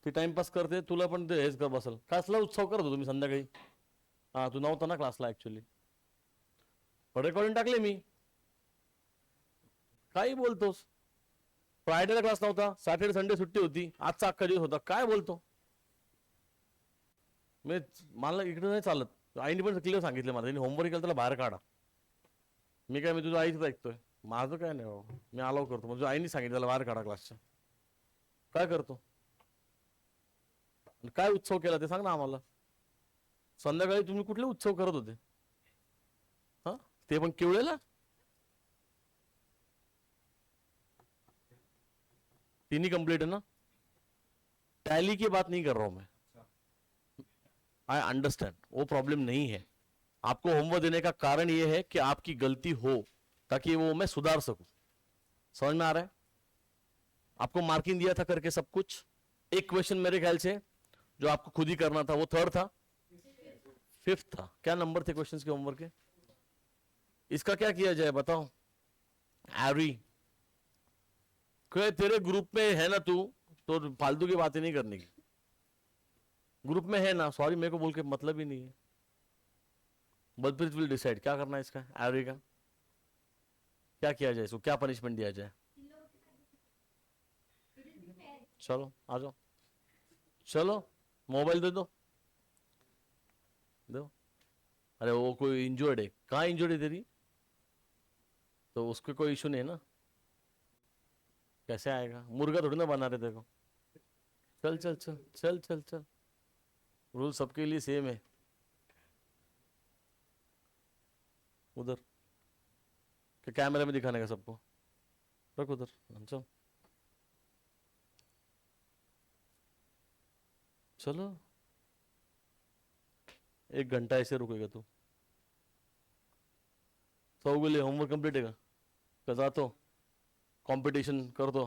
ती टाइमपास करते, तुला पण ते हेच कर बसल. क्लासला उत्सव करत होतो तुम्ही संध्याकाळी. हा, तू नव्हता ना क्लासला ऍक्च्युली. रेकॉर्डिंग टाकले मी. काही बोलतोस. फ्रायडेला क्लास नव्हता, सॅटर्डे संडे सुट्टी होती, आजचा अख्खा दिवस होता, काय बोलतो मी? मला इकडे नाही चालत. आईने पण क्लिअर सांगितलं मला, त्यांनी होमवर्क केलं त्याला बाहेर काढा. मी तुझं आईच ऐकतोय, माझं काय नाही बाबा, मी अलाव करतो. म्हणजे आईने सांगितलं त्याला बाहेर काढा क्लासच्या. काय करतो? काय उत्सव केला ते सांग ना आम्हाला. संध्याकाळी तुम्ही कुठले उत्सव करत होते? हा, ते पण केवळेला. तीनही कंप्लीट है ना? टैली की बात नहीं कर रहा हूं मैं. आई अंडरस्टैंड, वो प्रॉब्लम नहीं है. आपको होमवर्क देने का कारण ये है कि आपकी गलती हो, ताकि वो मैं सुधार सकूं. समझ में आ रहा है? आपको मार्किंग दिया था करके सब कुछ. एक क्वेश्चन मेरे ख्याल से जो आपको खुद ही करना था वो थर्ड था, फिफ्थ था. क्या नंबर थे क्वेश्चंस के होमवर्क के? इसका क्या किया जाए बताओ. एवरी तेरे ग्रुप में है ना तू, तो फालतू की बातें नहीं करने की. ग्रुप में है ना, सॉरी मेरे को बोल के मतलब ही नहीं है. बलप्रीत विल डिसाइड क्या करना है इसका, एवरी का क्या किया जाए, इसको क्या पनिशमेंट दिया जाए. चलो आ जाओ. चलो मोबाइल दे दो. दो. अरे वो कोई इंजर्ड है, कहाँ इंजर्ड है तेरी? तो उसके कोई इशू नहीं है ना. कैसे आएगा, मुर्गा थोड़ी ना बना रहे देखो. चल चल चल चल चल चल. रूल सबके लिए सेम है. उधर के कैमरे में दिखाने का सबको. रख उधर. चल चलो. 1 घंटा ऐसे रुकेगा तू? सौ के लिए होमवर्क कंप्लीट है का तो कंपटीशन कर दो.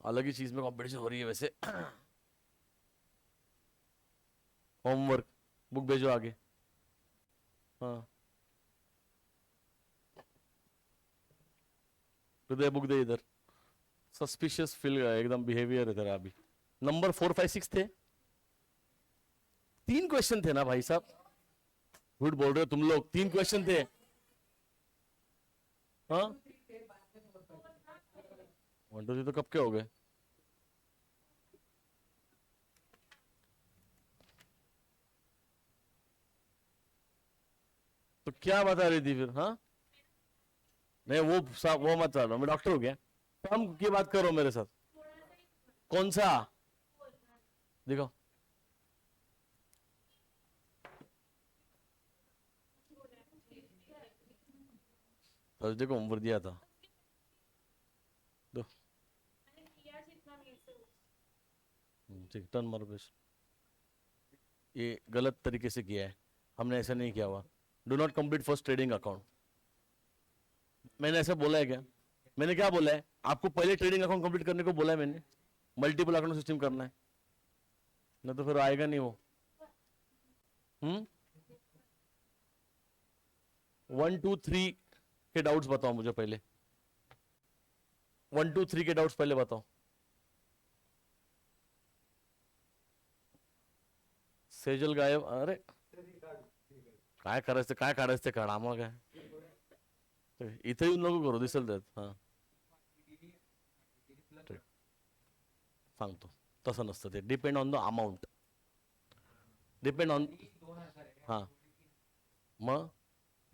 अलग ही चीज में कंपटीशन हो रही है वैसे. होमवर्क बुक भेजो आगे. हाँ, हृदय बुक दे इधर. सस्पिशियस फील एकदम बिहेवियर है तेरा अभी. नंबर 4, 5, 6 थे. 3 क्वेश्चन थे ना भाई साहब. झूठ बोल रहे हो तुम लोग, 3 क्वेश्चन थे. हाँ, 1 2 3 तो कब के हो गए? तो क्या बता रही थी फिर? हाँ, नहीं वो साहब वो मत चालो, मैं डॉक्टर हो गया. काम की बात करो मेरे साथ. कौन सा? देखो. थर्सडे को होमवर्क दिया था. दो. ठीक, टर्न मारो बेस. ये गलत तरीके से किया है, हमने ऐसा नहीं किया हुआ. Do not complete first trading account. मैंने ऐसा बोला है क्या? मैंने क्या बोला है आपको? पहले ट्रेडिंग अकाउंट कंप्लीट करने को बोला है मैंने. मल्टीपल अकाउंट सिस्टम करना है, नहीं तो फिर आएगा नहीं वो. 1 2 3 के डाउट्स बताओ मुझे पहले. 1 2 3 के डाउट्स पहले बताओ. सेजल गायब. अरे काय करायचं, काय काढायचं ते काढा, मग काय इथे येऊन नको करू, दिसेल त्यात. हां, सांगतो. तसं नसतं ते, depend on the amount. Depend on. हां, मग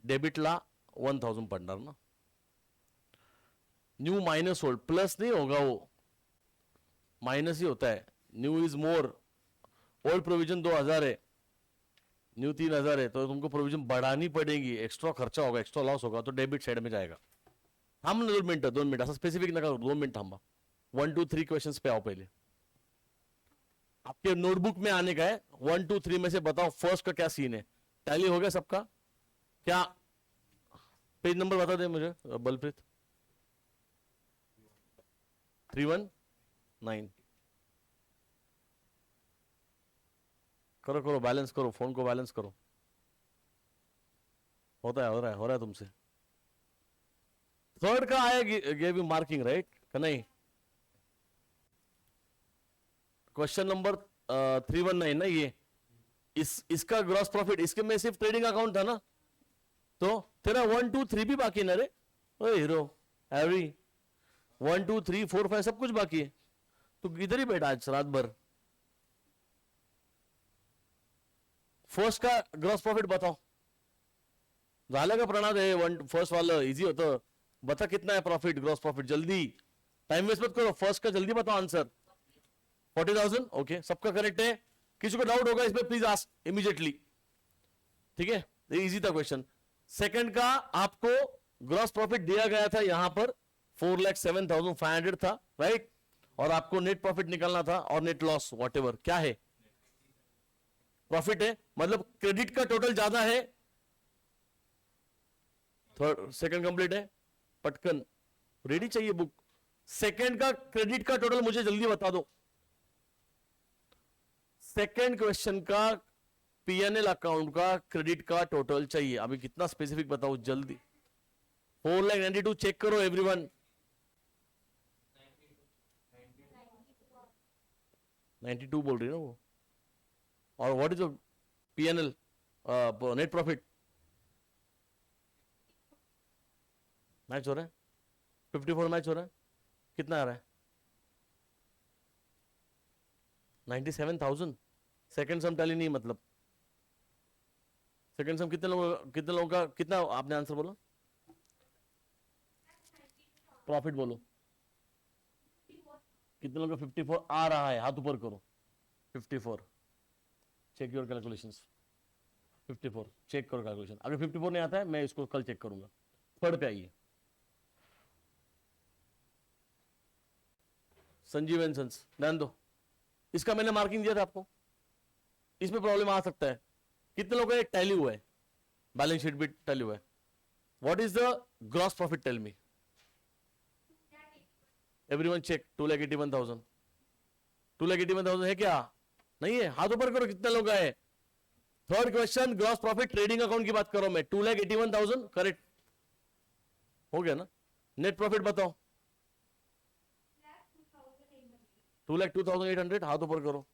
डेबिटला 1000 पडणार ना. न्यू माइनस होल्ड प्लस नहीं होगा वो, माइनस ही होता है. New is more. Old provision 2000 है, न्यू 3000 है, तो तुमको प्रोविजन बढ़ानी पड़ेगी. एक्स्ट्रा खर्चा होगा, एक्स्ट्रा लॉस होगा, तो डेबिट साइड में जाएगा. थांब ना 2 मिनिटं, 2 मिनिट असं स्पेसिफिक नका, 2 मिनिट थांबा. 1 2 3 क्वेश्चंस पे आओ पहले. आपके नोटबुक में आने का है. 1 2 3 में से बताओ फर्स्ट का क्या सीन है. टैली हो गया सबका क्या? पेज नंबर बता दे मुझे बलप्रीत. 319. करो करो, बैलेंस करो, फोन को बैलेंस करो. होता है, हो रहा है, हो रहा है तुमसे. थर्ड का आया गेव यू मार्किंग राइट का नहीं? क्वेश्चन नंबर 319 ना ये, इसका ग्रॉस प्रॉफिट, इसके में सिर्फ ट्रेडिंग अकाउंट था ना, तो तेरा 1 2 3 भी बाकी ना रे, ओ हीरो, हैवी 1 2 3 4 5 सब कुछ बाकी है, तो इधर ही बैठा आज रात भर। फर्स्ट का ग्रॉस प्रॉफिट बताओ, झालं का प्रणाद है, फर्स्ट वाला इजी होतं, बता कितना है प्रॉफिट, ग्रॉस प्रॉफिट, जल्दी, टाइम वेस्ट मत करो, फर्स्ट का जल्दी बताओ आंसर। 40,000, ओके, सबका करेक्ट है, किसी को डाउट होगा इसमें प्लीज आस्क इमीडिएटली, ठीक है, इजी था क्वेश्चन। सेकंड का आपको ग्रॉस प्रॉफिट दिया गया था यहां पर 4,07,500 था, राइट, और आपको नेट प्रॉफिट निकालना था और नेट लॉस व्हाटएवर क्या है, प्रॉफिट है, मतलब क्रेडिट का टोटल ज्यादा है, थर्ड सेकंड कंप्लीट है, पटकन रेडी चाहिए बुक, सेकंड का क्रेडिट का टोटल मुझे जल्दी बता दो, सेकंड क्वेश्चन का पीएनएल अकाउंट का क्रेडिट का टोटल चाहिए, अभी कितना स्पेसिफिक बताओ जल्दी, 4,92 चेक करो एवरीवन, 92 बोल रही है ना वो, और what is PNL net profit, match हो रहा है, 54 मैच हो रहा है, कितना आ रहा है, 97,000, सेकंड सम टैली नहीं, मतलब सेकंड सम कितने लोगों का कितना आपने आंसर बोला, प्रॉफिट बोलो, कितने लोगों का 54 आ रहा है, हाथ ऊपर करो, 54, चेक योर कैलकुलेशंस, 54 चेक करो कैलकुलेशन, अगर 54 नहीं आता है मैं इसको कल चेक करूंगा, थर्ड पे आइए, संजीव एंड सन्स, ध्यान दो, इसका मैंने मार्किंग दिया था आपको, इसमें प्रॉब्लम आ सकता है, कितने लोगों का टैली हुआ है, बैलेंस शीट भी टैली हुआ है, what is the gross profit, tell me everyone check, 2,81,000, 2,81,000 है क्या, नहीं है, हाथ ऊपर करो कितने लोग आए, third question gross profit trading account की बात करो मैं, 2,81,000 करेक्ट हो गया ना, नेट प्रॉफिट बताओ, 2,02,800, हाथ ऊपर करो,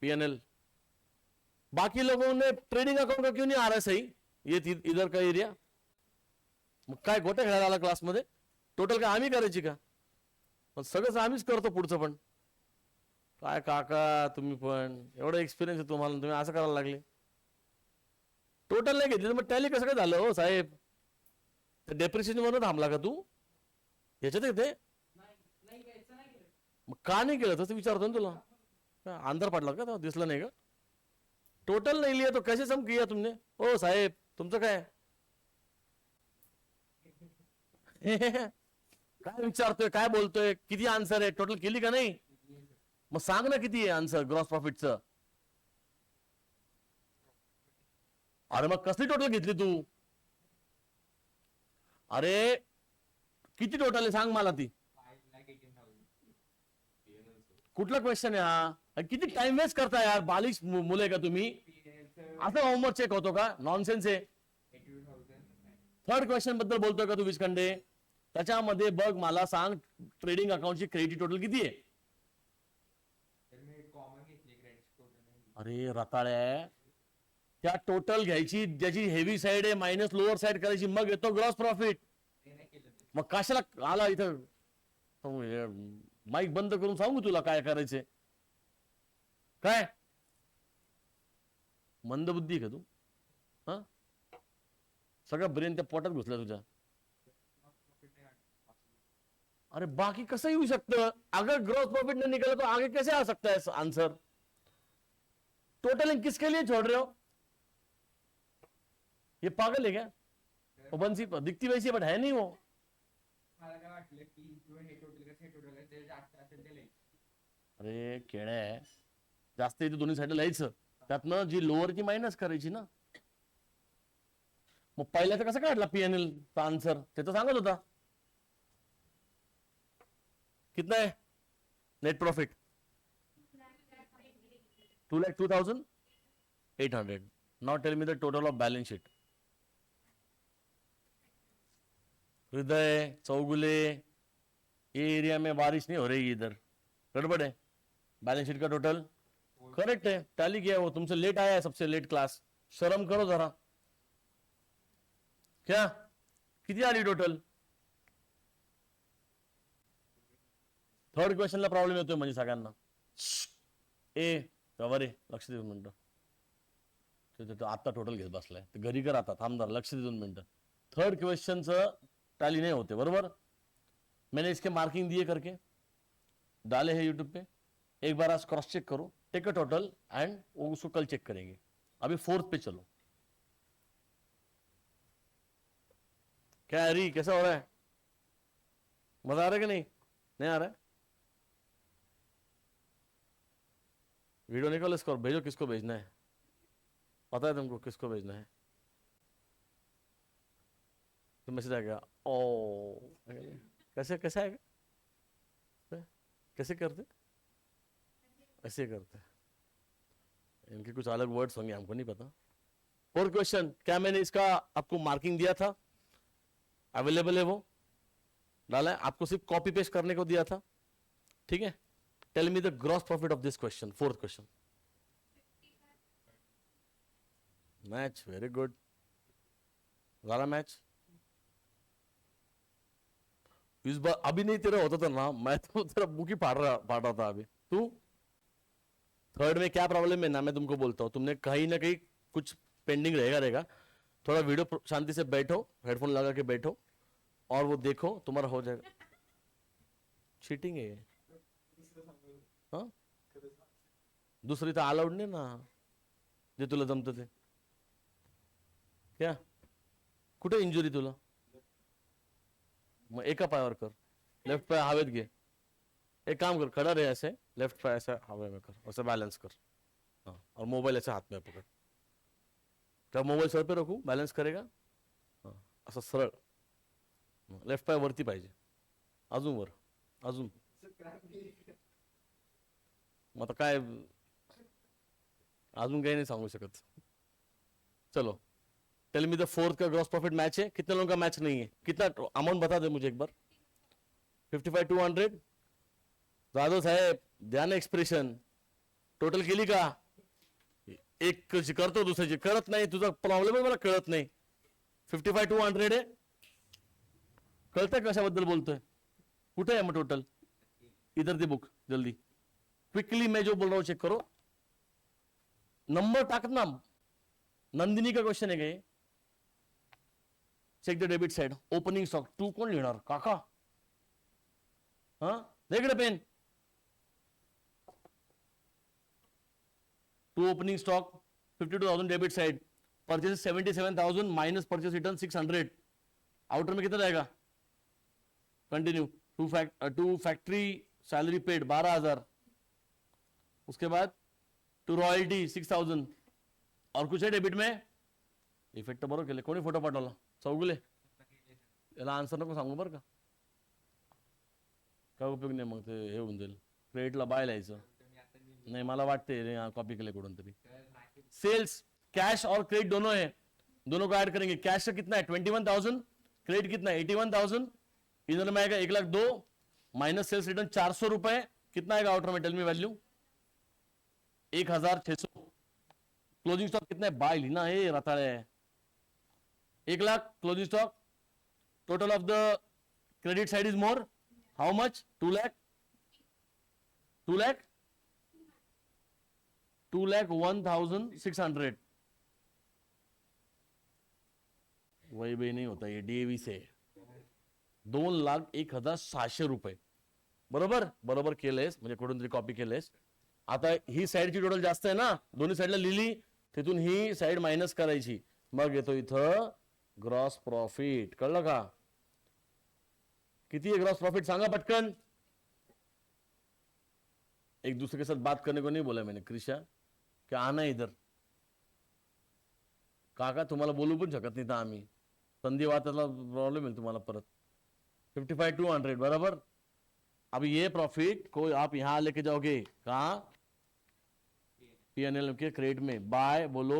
पीएनएल, बाकी लोगों ने ट्रेडिंग अकाउंट का क्यों नहीं आ रहा है सही, ये इधर का एरिया, मग काय गोट्या खेळायला आला क्लासमध्ये, टोटल काय आम्ही करायची का, मग सगळंच आम्हीच करतो पुढचं पण, काय काका तुम्ही पण एवढा एक्सपिरियन्स आहे तुम्हाला, तुम्ही असं करायला लागले, टोटल नाही घेतली मग टॅली कसं काय झालं हो साहेब, डेप्रिसिएशन म्हणून थांबला का तू, याच्यात येते, मग का नाही केलं तसं विचारतो ना तुला, अंदर पडला का तेव्हा दिसलं नाही का, टोटल नहीं लिया तो कैसे सम किया तुमने, ओ साहेब तुमचं काय काय विचारतोय, काय बोलतोय, किती आन्सर आहे, टोटल केली का नाही, मग सांग ना किती आहे आन्सर ग्रॉस प्रॉफिटचं, अरे मग कसली टोटल घेतली तू, अरे किती टोटल आहे सांग मला ती, कुठला क्वेश्चन आहे हा, किती टाइम वेस्ट करता यार, बालिश मुले का तुम्ही, असं होमवर्क चेक होतो का, नॉनसेन्स आहे, थर्ड क्वेश्चन बद्दल बोलतोय का तू विस्कंडे, त्याच्यामध्ये बघ मला सांग ट्रेडिंग अकाउंटची क्रेडिट टोटल किती आहे, अरे रताळ्या, त्या टोटल घ्यायची ज्याची हेवी साइड आहे मायनस लोअर साइड करायची, मग येतो ग्रॉस प्रॉफिट, मग कशाला आला इथं, माईक बंद करून सांगू तुला काय करायचंय, काय मंदबुद्धी का तू, हा सगळं ब्रेन त्या पोटात घुसला तुझ्या, अरे बाकी कसं येऊ शकतं, अगर ग्रॉस प्रॉफिट नहीं निकला तो आगे कैसे आ सकता है आंसर, टोटलिंग किसके लिए छोड़ रहे हो, ये पागल है क्या, वो बंसी दिखती वैसी बट है नहीं वो, अरे केळ्या आहे, जास्त इथे दोन्ही साईडला लिहायचं, त्यातनं जी लोअरची मायनस करायची ना, मग पहिल्याचं कसं काढला पीएनएल चा आन्सर, ते तर सांगत होता, कितना है net profit, 2,02,800, now tell me the total of balance sheet, Hriday Chougule, ये एरिया में बारिश नहीं हो रही इधर, गड़बड़ है, बैलेंस शीट का टोटल करेक्ट है, टैली किया है, वो तुमसे लेट आया है, सबसे लेट क्लास, शर्म करो जरा. क्या किती आली टोटल? थर्ड क्वेश्चनला प्रॉब्लेम येतोय म्हणजे सगळ्यांना. ए कवर आहे, लक्ष दे 2 मिनिटं. आता टोटल घेत बसलाय, तर घरी कर आता, थांब जरा, लक्ष दे 2 मिनिटं. थर्ड क्वेश्चनचं टैली नहीं होते बरोबर. मैंने इसके मार्किंग दिए करके डाले हैं यूट्यूब पे, एक बार आज क्रॉस चेक करो, टेक अ टोटल एंड उसको कल चेक करेंगे. अभी फोर्थ पे चलो. क्या हरी, कैसा हो रहा है? मजा आ रहा है कि नहीं आ रहा है? वीडियो निकालो इसको और भेजो, किसको भेजना है, पता है तुमको किसको भेजना है? तो मैसेज आ गया, ओ कैसे कैसे आएगा, कैसे करते, ऐसे करते, इनके कुछ अलग वर्ड्स होंगे, हमको नहीं पता. फोर्थ क्वेश्चन, क्या मैंने इसका आपको मार्किंग दिया था? अवेलेबल है वो, डाला है, आपको सिर्फ कॉपी पेस्ट करने को दिया था. ठीक है, tell me the gross profit of this question, fourth question. Match, very good, वाला मैच. इस बार अभी नहीं तेरा होता था ना, मैं तो तेरा बुक ही फाड़ रहा था अभी. तू थर्ड में क्या प्रॉब्लम है ना, मैं तुमको बोलता हूं, तुमने कहीं ना कहीं कुछ पेंडिंग रहेगा. थोड़ा वीडियो शांति से बैठो, हेडफोन लगा के बैठो और वो देखो, तुम्हारा हो जाएगा. चीटिंग है ये. हाँ, दुसरी तर अलाउड नाही ना, जे तुला जमतं ते. क्या कुठे इंजुरी तुला? मग एका पायावर कर, लेफ्ट पाय हवेत घे. एक काम कर, खड़ा रहे ऐसे, लेफ्ट पाय ऐसा हवे में कर, ऐसे बैलेंस कर. हाँ, और मोबाइल ऐसे हाथ में पकड़. जब मोबाईल सर पे रखू, बॅलन्स करेगा. हाँ, असं सरळ, लेफ्ट पाय वरती पाहिजे, अजून वर, अजून. मग आता काय, अजून काही नाही सांगू शकत. चलो, टेल मी द फोर्थ का ग्रॉस प्रॉफिट मैच है, कितने लोगों का मैच नहीं है? कितना अमाउंट बता दे मुझे एक बार. 55,200. जाधव साहेब ध्यान, एक्सप्रेशन टोटल केली का? एक करतो, दुसऱ्याची करत नाही, तुझा प्रॉब्लेम आहे, मला कळत नाही. 55,200 आहे, कळतंय कशाबद्दल बोलतोय? कुठे आहे मग टोटल? इधर दे बुक जल्दी, क्विकली मैं जो बोल रहा हूं चेक करो. नंबर टाकत ना, नंदिनी का क्वेश्चन है ये. Check the debit side, opening stock. तू कोण लिहिणार काका? हा, देकडे pen. To opening stock, 52,000 debit side, purchase 77,000 minus purchase return 600. Outer में कितना रहेगा? Continue. To factory salary paid 12,000. उसके बाद टू रॉयल्टी 6,000. और कुछ है डेबिट में? इफेक्ट बरोबर केले. कोणी फोटो पाठवला? चौगुले. याला आन्सर नको सांगू बरं का, काय उपयोग नाही, मग ते हे होऊन जाईल. क्रेडिटला बाय लिहायचं नाही, मला वाटते कॉपी केले कुठून तरी. सेल्स, कैश और क्रेडिट दोनों है, दोनों को ऐड करेंगे. कैश का कितना है? 21,000. क्रेडिट कितना है? 81,000. इधर में आएगा 1,02,000 माइनस सेल्स रिटर्न 400 रुपए. कितना आएगा आउटर में? Tell me value. 1,600. Closing stock कितना है? बाय लेना है Ratade, 1,00,000 closing stock. Total of the credit side is more, how much? 2,00,000. 2,00,000, 2,01,600. वही भी नहीं होता, ये डीएवी से 2,01,600 रुपये. बरोबर बरोबर केलेस, म्हणजे कुठून तरी कॉपी केलेस. आता ही साईडची टोटल जास्त आहे ना, दोन्ही साईडला लिहिली, तिथून ही साईड मायनस करायची, मग येतो इथं ग्रॉस प्रॉफिट. कळलं का? किती आहे ग्रॉस प्रॉफिट सांगा पटकन. एक दूसरे के साथ बात करने को नहीं बोला मैंने कृषा, क्या आना इधर. काका तुम्हाला बोलू पण शकत नाही तर आम्ही, संधी वाचायला प्रॉब्लेम आहे तुम्हाला परत. 55,200 बराबर. अब ये प्रॉफिट को आप यहां लेके जाओगे कहा? पीएनएल के क्रेडिट में. बाय बोलो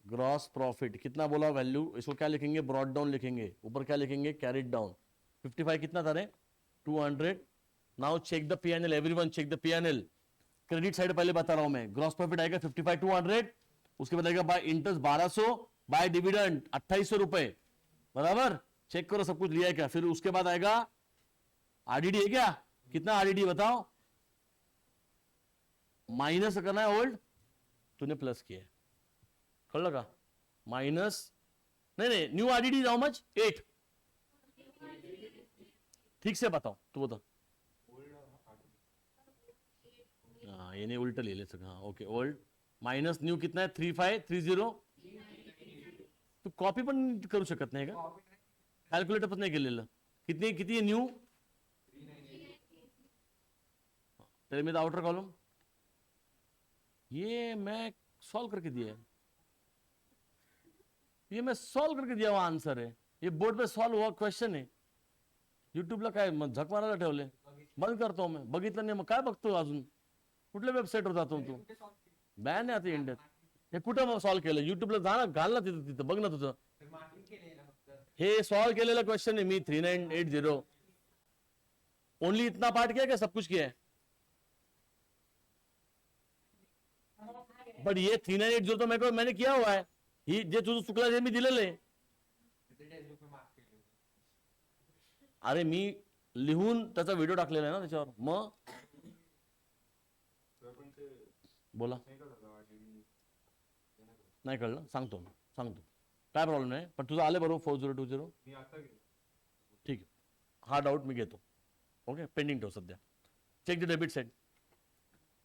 ग्रॉस प्रॉफिट कितना बोला वैल्यू, इसको क्या लिखेंगे? ब्रॉड डाउन लिखेंगे. ऊपर क्या लिखेंगे? Carried down. 55 कितना था रे? 200. Now check the PNL, everyone check the PNL. Credit side पहले बता रहा हूं मैं, ग्रॉस प्रॉफिट आएगा 55,200, उसके बाद आएगा बाय इंटरेस्ट 1200, बाय डिविडेंड 2800 रुपए, बराबर। चेक करो सब कुछ लिया है क्या। फिर उसके बाद आएगा आरडीडी है क्या, कितना आरडीडी बताओ, माइनस करना है ओल्ड, तूने प्लस किया है, कर लगा माइनस, नहीं न्यू आरडीडी हाउ मच 8, ठीक से बताओ तू बता। हाँ ये नहीं उल्टा ले सका, हाँ ओके, ओल्ड माइनस न्यू कितना है 3530, तू कॉपी पण करू शकत नाही का, कॅल्क्युलेटर पण नाही केलेलं, कितनी किती है न्यू, तेरे में आउटर कॉलम, ये मैं सॉल्व करके दिया है, ये मैं सॉल्व करके दिया हुआ आंसर है, ये बोर्ड पे सॉल्व हुआ क्वेश्चन है, युट्यूबला काय झक मारायला ठेवले, बंद करतो मैं, बघितलं नाही मग काय बघतो अजून, कुठल्या वेबसाईटवर जातो तू, बॅन आहे आता इंडियात, हे कुठं सॉल्व केलं, युट्यूबला जा ना, घाल ना तिथं तिथं बघ ना तुझं, हे सॉल्व केलेला क्वेश्चन है मी 3980, ओनली इतना पार्ट किया क्या, सब कुछ किया है, बट ये 3980 तो मेरे को मैंने किया हुआ है, ही जे तुझं चुकला ते मी दिलेलं आहे, अरे मी लिहून त्याचा व्हिडिओ टाकलेला आहे ना त्याच्यावर, मग बोला नाही कळलं, सांगतो काय प्रॉब्लेम नाही, पण तुझं आले बरोबर 4020, ठीक आहे, हा डाऊट मी घेतो, ओके पेंडिंग ठेव सध्या, चेक द डेबिट साइड,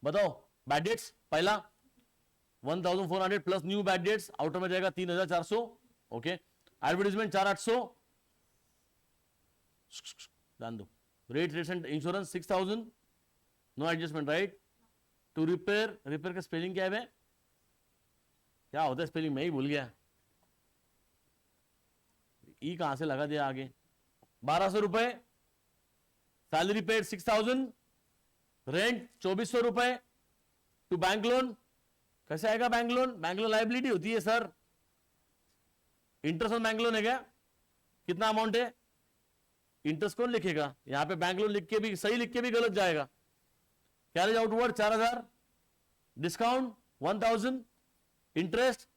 बताओ बैड डेट्स, पहला 1400 plus new bad debts, outer में जाएगा 3400, ओके, एडवर्टीजमेंट 4800, ध्यान दो, rate and insurance 6000, no adjustment right, to repair का स्पेलिंग क्या है, क्या होता है स्पेलिंग, मैं ही भूल गया, ई कहां से लगा दिया आगे, 1200 रुपए, सैलरी पेड 6000, रेंट 2400 रुपए, टू बैंक लोन, कैसे आएगा bank loan, bank loan liability होती है sir, interest on bank loan है क्या, कितना अमाउंट है, इंटरेस्ट कौन लिखेगा, यहां पे बैंक लोन लिख के भी सही लिख के भी गलत जाएगा, कैरेज आउटवर्ड 4000, डिस्काउंट 1000, इंटरेस्ट,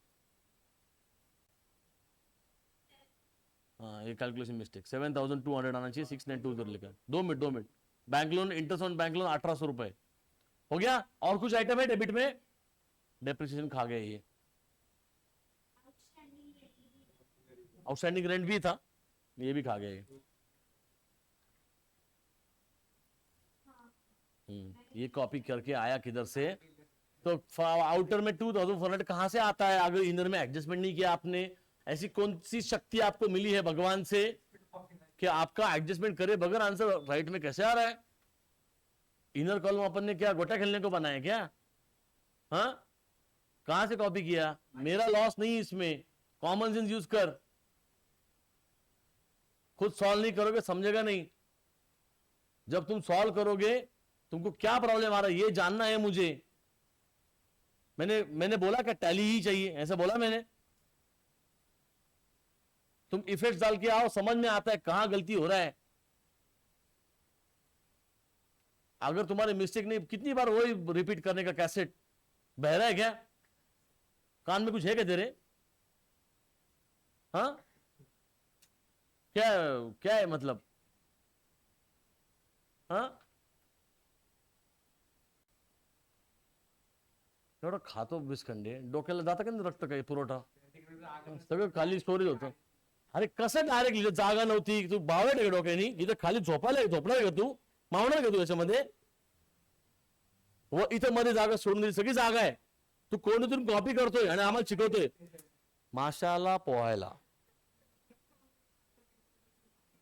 हाँ ये कैलकुलेशन मिस्टेक, 7200 आना चाहिए, 6920 लिखा, 2 minute, bank loan interest on bank loan 1800 रुपए हो गया, और कुछ आइटम है डेबिट में, डेप्रिसिएशन खा गए ये, आउटस्टैंडिंग रेंट भी था, ये भी खा गए, ये कॉपी करके आया किधर से, तो आउटर में 2400 कहां से आता है, अगर इनर में एडजस्टमेंट नहीं किया आपने, ऐसी कौन सी शक्ति आपको मिली है भगवान से कि आपका एडजस्टमेंट करे बगैर आंसर राइट में कैसे आ रहा है, इनर कॉलम अपन ने क्या गोटा खेलने को बनाया क्या, हाँ कहां से कॉपी किया, मेरा लॉस नहीं इसमें, कॉमन सेंस यूज कर, खुद सॉल्व नहीं करोगे समझेगा नहीं, जब तुम सॉल्व करोगे तुमको क्या प्रॉब्लम आ रहा है ये जानना है मुझे, मैंने बोला क्या टैली ही चाहिए, ऐसा बोला मैंने, तुम इफेक्ट्स डाल के आओ, समझ में आता है कहां गलती हो रहा है, अगर तुम्हारे मिस्टेक नहीं, कितनी बार वही रिपीट करने का कैसेट, बह रहा है क्या, कान में कुछ है क्या तेरे, हाँ क्या क्या है मतलब, हाँ एवढं खातो बिस्कंडे, डोक्याला जातं का रक्त काही पुरवठा, सगळं खाली स्टोरेज होतं, अरे कसं डायरेक्ट लिहिलं, जागा नव्हती, तू बावळट आहे डोक्यानी, इथं खाली झोपणार का तू, मावणार का तू याच्यामध्ये, व इथं मध्ये जागा सोडून दिली, सगळी जागा आहे, तू कोणीतून कॉपी करतोय आणि आम्हाला शिकवतोय, माशाला पोहायला,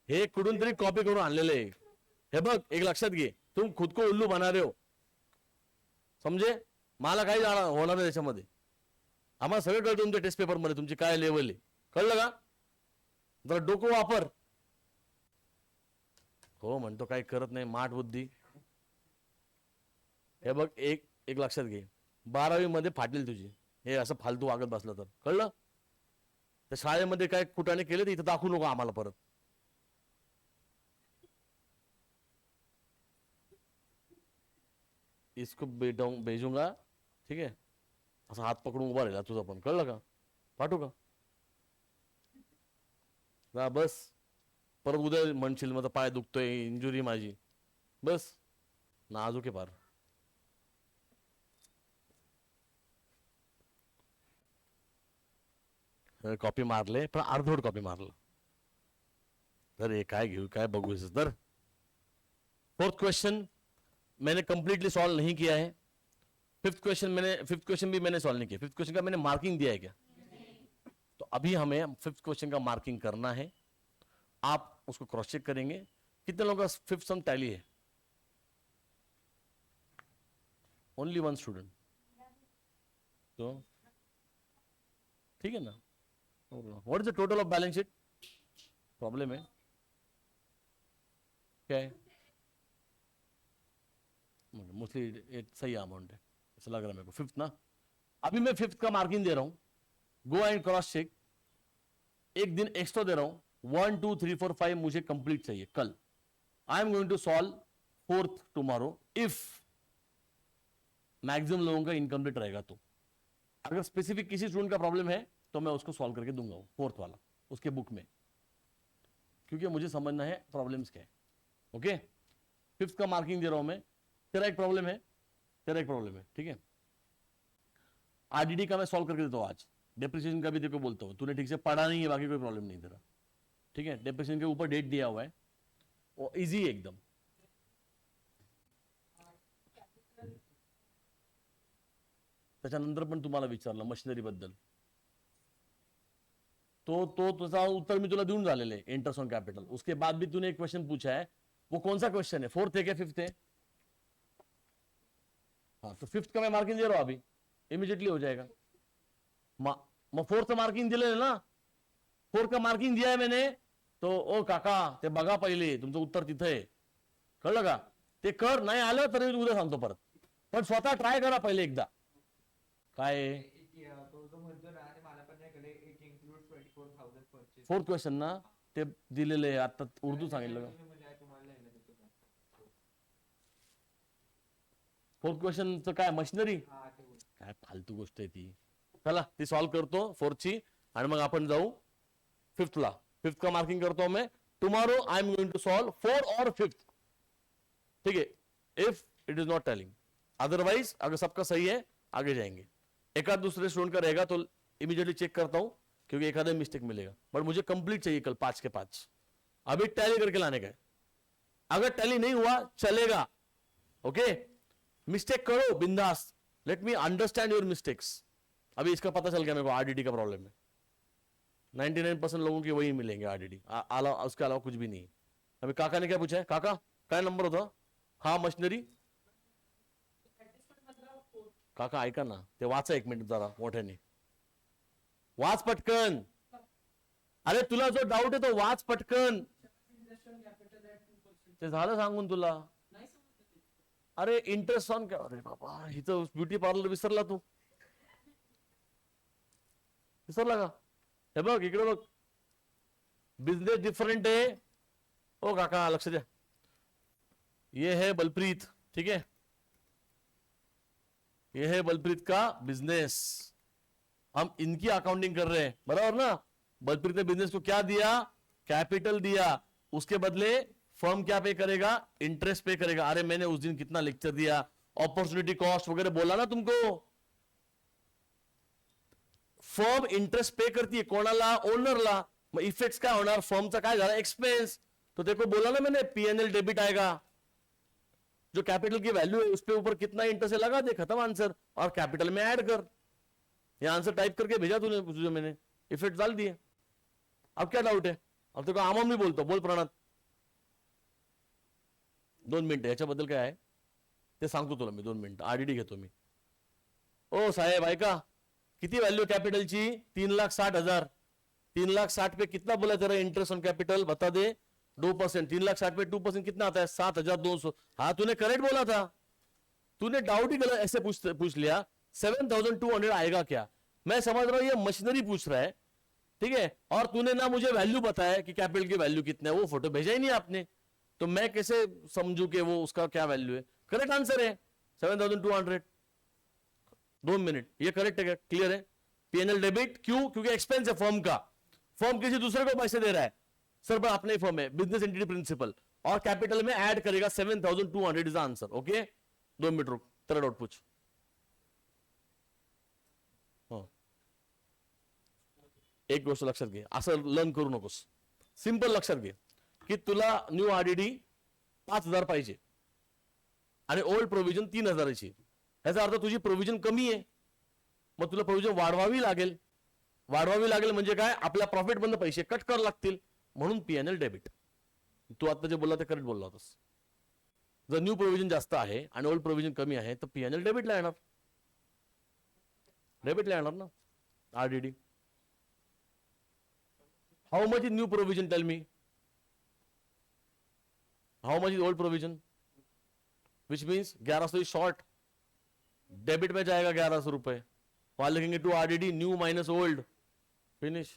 हे कुठून तरी कॉपी करून आणलेले, हे बघ एक लक्षात घे, तुम खुद को उल्लू बना रहे हो, समजे, मला काही होणार नाही त्याच्यामध्ये, आम्हाला सगळं कळतं तुमच्या टेस्ट पेपर मध्ये तुमची काय लेवल आहे, कळलं का, जरा डोकं वापर, हो म्हणतो काही करत नाही माठ बुद्धी, हे बघ एक लक्षात घे, 12वी मध्ये फाटेल तुझी, हे असं फालतू वागत बसलं तर, कळलं, त्या शाळेमध्ये काय कुठाने केले तर इथं दाखवू नको आम्हाला परत, इसको भेजूंगा, ठीक आहे, असं हात पकडून उभा राहिला तुझा पण, कळलं का? पाठवू का? जा बस, परत उद्या म्हणशील माझा पाय दुखतोय, इंजुरी माझी, बस नाजूक आहे फार. कॉपी मारले पण अर्धवट कॉपी मारलं. तर ये काय घेऊ काय बघू इसे. तर फोर्थ क्वेश्चन मैंने कंप्लीटली सॉल्व नहीं किया है. फिफ्थ क्वेश्चन भी मैंने सॉल्व नहीं किया. फिफ्थ क्वेश्चन का मैंने मार्किंग दिया है क्या? तो अभी हमें फिफ्थ क्वेश्चन का मार्किंग करना है. आप उसको क्रॉस चेक करेंगे. कितने लोगों का फिफ्थ सम टैली है? Only one student. तो ठीक है ना. What is the total of balance sheet? Problem है क्या है? मोस्टली एक सही अमाउंट है ऐसा लग रहा है मेरे को. फिफ्थ ना. अभी मैं फिफ्थ का मार्किंग दे रहा हूं. Go and cross check. एक दिन एक्स्ट्रा दे रहा हूं. 1 2 3 4 5 मुझे कंप्लीट चाहिए कल. I am going to solve fourth tomorrow. If maximum लोगों का इनकम्प्लीट रहेगा तो. अगर स्पेसिफिक किसी स्टूडेंट का प्रॉब्लम है तो मैं उसको सॉल्व करके दूंगा फोर्थ वाला उसके बुक में, क्योंकि मुझे समझना है प्रॉब्लम्स क्या है. ओके. फिफ्थ का मार्किंग दे रहा हूं मैं. तेरा एक प्रॉब्लम है, तेरा एक प्रॉब्लम है, ठीक है. आरडीडी का मैं सॉल्व करके देता हूं आज. डेप्रिसिएशन का भी तेरे को बोलता हूं. तूने ठीक से पढ़ा नहीं है, बाकी कोई प्रॉब्लम नहीं तेरा, ठीक है. डेप्रिसिएशन के ऊपर डेट दिया हुआ है, वो इजी है एकदम. त्याच्यानंतर पण तुम्हाला विचारलं मशिनरी बद्दल, तो तुझा उत्तर मी तुला देऊन झालेलं आहे. Interest on capital. उसके बाद भी तूने एक क्वेश्चन पूछा है. वो कौन सा क्वेश्चन है? फोर्थ है क्या फिफ्थ है? हाँ, तो फिफ्थ का मैं मार्किंग दे रहा हूं अभी, इमीडिएटली हो जाएगा. मग फोर्थ मार्किंग दिलेलं ना. फोर्थ का मार्किंग दिया है मैंने. तो ओ काका ते बघा पहिले, तुमचं उत्तर तिथं आहे, कळलं का? ते कर. नाही आलं तरी उद्या सांगतो परत, पण स्वतः ट्राय करा पहिले एकदा. काय फोर्थ क्वेश्चन ना ते दिलेले आहे आता. उर्दू सांगितलं का? फोर्थ क्वेश्चनचं काय मशिनरी? काय फालतू गोष्ट आहे ती. चला ती सॉल्व करतो फोर्थची आणि मग आपण जाऊ फिफ्थला. फिफ्थ का मार्किंग करतो मैं. Tomorrow I am going to solve fourth और फिफ्थ, ठीक है. If it is not telling, otherwise अगर सबका सही है आगे जाएंगे. एक आध दूसरे स्टूडेंट का रहेगा तो इमीडिएटली चेक करता हूं, क्योंकि एक आधा मिस्टेक मिलेगा. बट मुझे कंप्लीट चाहिए कल 5 के 5. अभी टैली करके लाने का है. अगर टैली नहीं हुआ चलेगा. ओके. मिस्टेक करो बिंदास. Let me understand your mistakes. अभी इसका पता चल गया मेरे को आरडीडी का प्रॉब्लम है. 99% लोगों की वही मिलेंगे आरडीडी, उसके अलावा कुछ भी नहीं. अभी काका ने क्या पूछा है? काका काय नंबर होता? हाँ मशिनरी. काका ऐका ना, ते वाचा एक मिनिट जरा मोठ्याने. वाच पटकन. अरे तुला जो डाऊट आहे तो वाच पटकन. ते झालं सांगून तुला. अरे इंटरेस्ट ऑन क्या? अरे बाबा हिचं ब्युटी पार्लर विसरला तू. विसरला का? हे बघ इकडे बघ. बिझनेस डिफरेंट है. ओ काका लक्ष द्या. ये है बलप्रीत, ठीक है. ये है बलप्रीत का बिजनेस. हम इनकी अकाउंटिंग कर रहे हैं, बराबर ना. बलप्रीत ने बिजनेस को क्या दिया? कैपिटल दिया. उसके बदले फर्म क्या पे करेगा? इंटरेस्ट पे करेगा. अरे मैंने उस दिन कितना लेक्चर दिया, अपॉर्चुनिटी कॉस्ट वगैरह बोला ना तुमको. फर्म इंटरेस्ट पे करती है कोणाला? ओनरला. मग इफेक्ट काय होणार? फर्मचा काय झाला? एक्सपेंस. तो देखो बोला ना मैंने, पीएनएल डेबिट आएगा. जो कैपिटल की वैल्यू है उस पे ऊपर कितना इंटरेस्ट है लगा दे, खत्म आंसर. और कैपिटल में ऐड कर. ये आंसर टाइप करके भेजा तूने, तुझे मैंने इफेक्ट डाल दिए. अब क्या डाउट है? अब तो आमम मी बोलतो. बोल प्रणत. 2 मिनिटं याच्याबद्दल काय आहे ते सांगतो तुला मी. 2 मिनिटं आरडीडी घेतो मी. ओ साहेब ऐका, किती व्हॅल्यू कॅपिटलची? 3,60,000. 3,60,000 पे कितना बोला जरा इंटरेस्ट ऑन कैपिटल बता दे. 2%. 3,60,000 पे 2% कितना आता है? 7,200. हाँ तूने करेक्ट बोला था. तूने डाउट ही गलत ऐसे पूछ लिया. 7,200 आएगा क्या? मैं समझ रहा हूं ये मशीनरी पूछ रहा है, ठीक है. और तूने ना मुझे वैल्यू बताया कि कैपिटल की वैल्यू कितना है. वो फोटो भेजा ही नहीं आपने, तो मैं कैसे समझू कि वो उसका क्या वैल्यू है? करेक्ट आंसर है. 7,200. 2 मिनट, ये करेक्ट है, क्लियर है? पीएनएल डेबिट क्यों? क्योंकि एक्सपेंस है फर्म का, फर्म किसी दूसरे को पैसे दे रहा है, सर पर अपने फर्म है, बिजनेस एंटिटी प्रिंसिपल, और कैपिटल में ऐड करेगा 7,200 इज आंसर. ओके, 2 मिनट रुक, तेरा डाउट पूछ. एक गोष्ट लक्षात घे, असं लर्न करू नकोस. सिंपल लक्षात घे की तुला न्यू आरडीडी 5,000 पाहिजे आणि ओल्ड प्रोव्हिजन 3,000ची. याचा अर्थ तुझी प्रोव्हिजन कमी आहे, मग तुला प्रोव्हिजन वाढवावी लागेल. वाढवावी लागेल म्हणजे काय? आपल्या प्रॉफिट मधून पैसे कट करावे लागतील, म्हणून पीएनएल डेबिट. तू आता जे बोलला ते करेक्ट बोलला होतास. जर न्यू प्रोव्हिजन जास्त आहे आणि ओल्ड प्रोव्हिजन कमी आहे तर पीएनएल डेबिटला येणार. डेबिटला येणार ना RDD. How much is new provision? Tell me. How much is old provision? Which means 1100 is short. Debit में जाएगा 1100 रुपए. वहां लिखेंगे to RDD new minus old. Finish.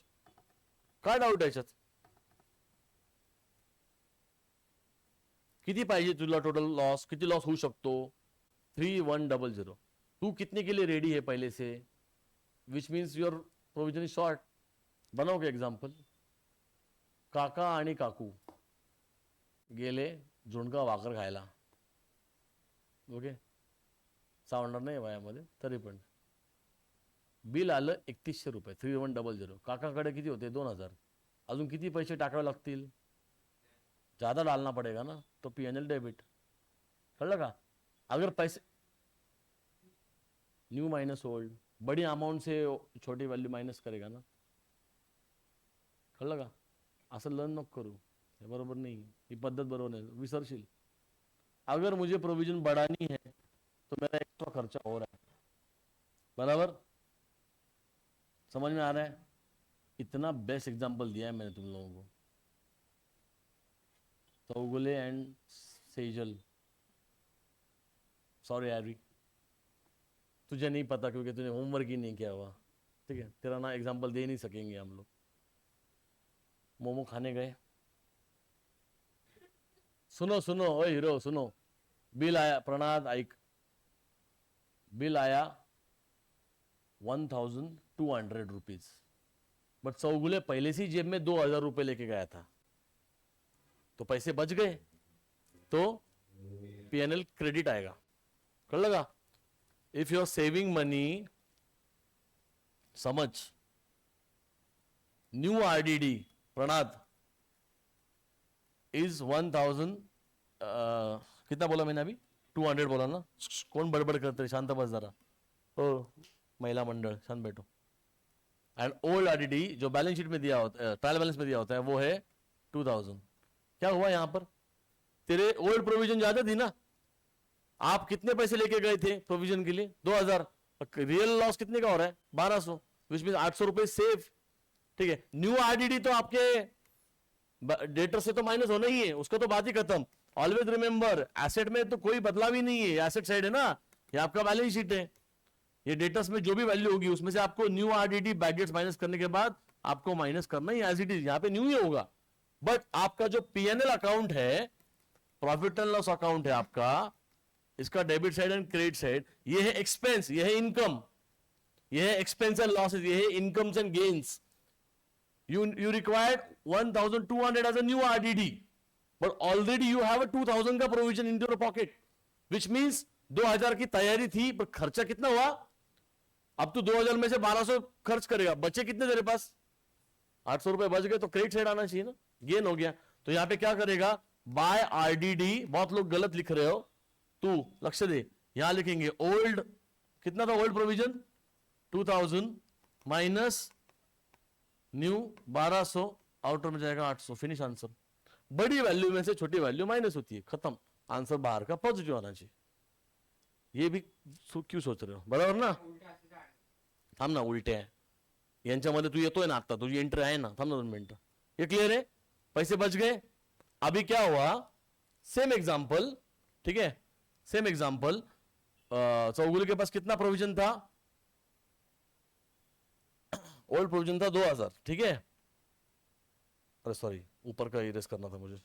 काय डाऊट आहे याच्यात? किती पाहिजे तुला टोटल लॉस? किती लॉस होऊ शकतो? 3100. तू कितने के लिए रेडी है पहले से? Which means your provision is short. बनाओगे एग्जाम्पल. काका आणि काकू गेले झुणका भाकर खायला. ओके, सावणार नाही वयामध्ये तरी पण. बिल आलं 3100 रुपये, 3100. काकाकडे किती होते? 2,000. अजून किती पैसे टाकावे लागतील? ज्यादा डालना पड़ेगा ना, तो पीएनएल डेबिट. कळलं का? अगर पैसे न्यू माइनस ओल्ड, बड़ी अमाउंट से छोटी वैल्यू माइनस करेगा ना. कळलं का? असं लर्न नको करू, हे बरोबर नाही. ही पद्धत बरोबर नाही, विसरशील. अगर मुझे प्रोविजन बढ़ानी है तो मेरा एक्स्ट्रा खर्चा हो रहा है. बराबर समझ में आ रहा है? इतना बेस्ट एग्जांपल दिया है मैंने तुम लोगों को. Chougule and Sejal. Sorry Harry, तुझे नहीं पता क्योंकि तूने होमवर्क ही नहीं किया हुआ. ठीक है, तेरा ना एग्जांपल दे नहीं सकेंगे हम लोग. मोमो खाने गए. सुनो सुनो ओ हीरो सुनो. बिल आया, प्रणाद ऐक. बिल आया 1,200 रुपीज. बट चौगुले पहले से जेब में 2,000 रुपए लेके गया था, तो पैसे बच गए, तो पीएनएल क्रेडिट आएगा. कर लगा? If you are saving money, समझ, न्यू आरडीडी प्रणाद इज 1,000. कितना बोला मैंने अभी? 200 बोला ना. कौन बड़बड़ करते? शांत बस जरा. ओ महिला मंडल शांत बैठो. एंड ओल्ड आरडीडी जो बैलेंस शीट में दिया होता है, ट्रायल बैलेंस में दिया होता है, वो है 2,000. क्या हुआ यहां पर? तेरे ओल्ड प्रोविजन ज्यादा थी ना. आप कितने पैसे लेके गए थे प्रोविजन के लिए? 2,000. रियल लॉस कितने का हो रहा है? 1,200. विच मीन 800 रुपए सेव. ठीक है, न्यू आरडीडी तो आपके डेटर से तो माइनस होना ही है, उसका तो बात ही खत्म. ऑलवेज रिमेंबर, एसेट में तो कोई बदलाव ही नहीं है. एसेट साइड है ना, ये आपका बैलेंस शीट है. ये डेटर्स में जो भी वैल्यू होगी उसमें से आपको न्यू आरडीडी बैगेट्स माइनस करने के बाद आपको माइनस करना ही एज इट इज. यहाँ पे न्यू ही होगा. बट आपका जो पीएनएल अकाउंट है, प्रॉफिट एंड लॉस अकाउंट है आपका, इसका debit side and credit side, ये है एक्सपेंस, ये है इनकम, ये है एक्सपेंस एंड लॉसेस, ये है incomes and gains. You required 1,200 as a new RDD, but already you have a 2,000 का provision into your pocket, which means 2,000 की तैयारी थी, पर खर्चा कितना हुआ? अब तू 2,000 में से 1,200 खर्च करेगा, बचे कितने तेरे पास? 800 रुपए बच गए, तो क्रेडिट साइड आना चाहिए ना, गेन हो गया. तो यहां पे क्या करेगा? By RDD. बहुत लोग गलत लिख रहे हो, तू लक्ष्य दे. यहां लिखेंगे ओल्ड, कितना था old provision? 2,000 minus new 1,200, outer में जाएगा 800. Finish answer. बड़ी वैल्यू में से छोटी वैल्यू माइनस होती है, खत्म. आंसर बाहर का पॉजिटिव आना चाहिए. ये भी क्यों सोच रहे हो? बराबर ना? थांब ना, उलटे आहे यांच्यामध्ये. तू येतोय ना आता, तुझी एंट्री आहे ना. थांब ना 2 मिनिट. ये क्लियर है? पैसे बच गए. अभी क्या हुआ? Same example. ठीक है, सेम एग्जाम्पल. चौगुले के पास कितना प्रोविजन था? ओल्ड प्रोविजन था 2,000. ठीक है, अरे सॉरी, ऊपर का इरेज करना था मुझे.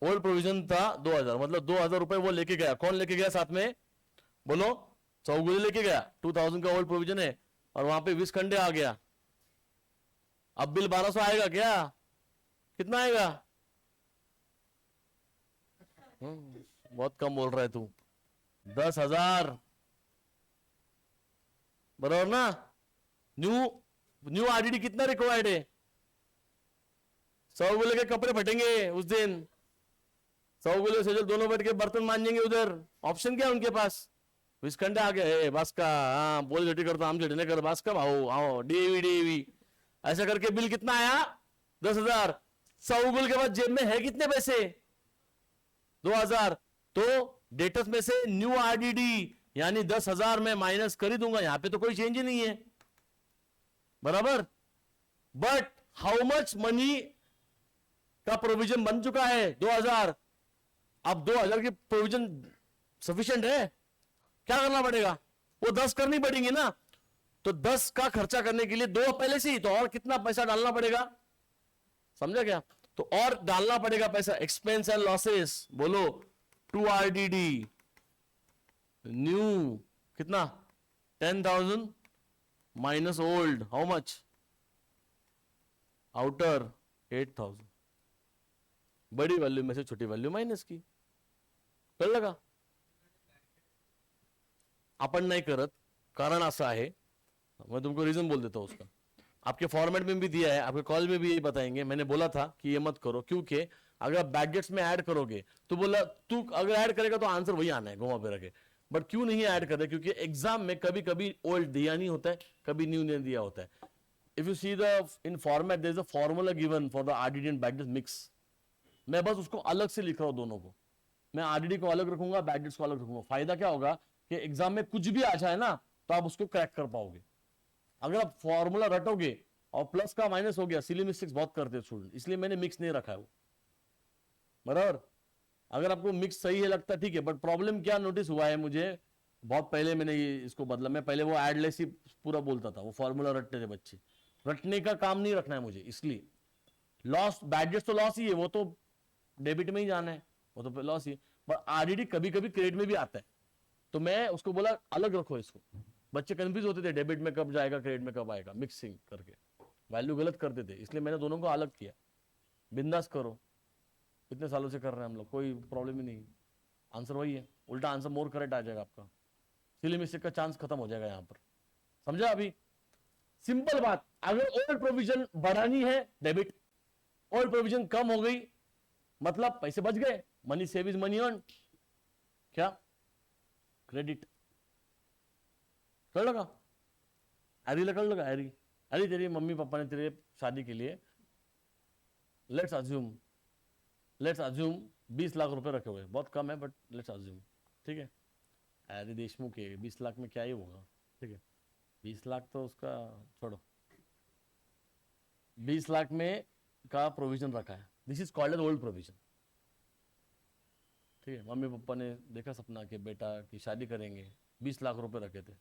ओल्ड प्रोविजन था 2000, मतलब 2000 रुपए वो लेके गया। कौन लेके गया साथ में, बोलो? चौगुले लेके गया। 2000 का ओल्ड प्रोविजन है और वहां पे विस्कंडे आ गया। अब बिल 1200 आएगा क्या? कितना आएगा? बहुत कम बोल रहा है तू। 10,000 बराबर ना? न्यू न्यू आरडीडी कितना रिक्वायर्ड है? 100 गोले के कपड़े फटेंगे उस दिन। 100 गोले से जो दोनों बैठ के बर्तन मांजेंगे उधर। ऑप्शन क्या है उनके पास? विस्कंडे आ गए, बस का हाँ बोल झटी करता हम झटने कर, बस का आओ आओ डीवी डीवी ऐसा करके बिल कितना आया? 10,000। 100 गोल के बाद जेब में है कितने पैसे? 2,000। तो डेटस में से न्यू आरडीडी यानी 10,000 में माइनस कर ही दूंगा, यहां पे तो कोई चेंज ही नहीं है, बराबर। बट हाउ मच मनी का प्रोविजन बन चुका है? 2,000। अब 2,000 की प्रोविजन सफिशिएंट है? क्या करना पड़ेगा? वो 10 करनी पड़ेगी ना। तो 10 का खर्चा करने के लिए 2 पहले से ही, तो और कितना पैसा डालना पड़ेगा? समझा क्या? तो और डालना पड़ेगा पैसा। एक्सपेंस एंड लॉसेस बोलो 2 RDD न्यू कितना? 10,000 minus old how much? Outer 8,000। बड़ी वैल्यू में से छोटी वैल्यू माइनस की, कळलं लगा? आपण नाही करत, कारण असं आहे, मैं तुमको रीजन बोल देता हूं उसका। आपके फॉर्मेट में भी दिया है, आपके कॉल में भी यही बताएंगे। मैंने बोला था कि ये मत करो, क्योंकि अगर बैडजेट्स में ऐड करोगे तो बोला तू अगर ऐड करेगा तो आंसर वही आना है घुमा फिरा के। बट क्यों नहीं ऐड कर रहे? क्योंकि एग्जाम में कभी कभी ओल्ड दिया नहीं होता है, कभी न्यू नहीं दिया होता है। If you see the in format there is a formula given for the RDD and bad debts mix. मैं बस उसको अलग से लिख रहा हूं दोनों को। मैं आरडीडी को अलग रखूंगा, बैडजेट्स को अलग रखूंगा। फायदा क्या होगा कि एग्जाम में कुछ भी आ जाए ना तो आप उसको क्रैक कर पाओगे। अगर आप फॉर्मूला रटोगे और प्लस का माइनस हो गया, सिली मिस्टेक्स बहुत करते हैं स्टूडेंट, इसलिए मैंने मिक्स नहीं रखा है वो, बराबर। अगर आपको मिक्स सही है लगता है ठीक है, बट प्रॉब्लम क्या नोटिस हुआ है मुझे, बहुत पहले मैंने ये इसको बदला। मैं पहले वो एडलेस ही पूरा बोलता था, वो फॉर्मूला रटते थे बच्चे। रटने का काम नहीं रखना है मुझे, इसलिए लॉस बैडजेट्स तो लॉस ही है, वो तो डेबिट में ही जाना है, वो तो लॉस ही है। पर आरडीडी कभी कभी क्रेडिट में भी आता है, तो मैं उसको बोला अलग रखो इसको। बच्चे कंफ्यूज होते थे डेबिट में कब जाएगा क्रेडिट में कब आएगा, मिक्सिंग करके वैल्यू गलत करते थे, इसलिए मैंने दोनों को अलग किया। बिंदास करो, इतने सालों से कर रहे हैं हम लोग, कोई प्रॉब्लम ही नहीं। आंसर वही है, उल्टा आंसर मोर करेक्ट आ जाएगा आपका, सिली मिस्टेक का चांस खत्म हो जाएगा यहां पर। समझा? अभी सिंपल बात। अगर ओल्ड प्रोविजन बढ़ानी है डेबिट, ओल्ड प्रोविजन कम हो गई मतलब पैसे बच गए, money save is money earn, क्या? क्रेडिट। कळलं का? एरीला कळलं का? एरी अरे तेरी मम्मी पापा ने तेरे शादी के लिए लेट्स अज्यूम 20 लाख रुपए रखे हुए, बहुत कम है बट लेट्स अज्यूम, ठीक है। एरी देशमुख के 20 लाख में क्या ही होगा, ठीक है। 20 लाख तो उसका छोड़ो, 20 लाख में का प्रोविजन रखा है, this is called as old provision, ठीक है। मम्मी पापा ने देखा सपना कि बेटा की शादी करेंगे, 20 लाख रुपए रखे थे,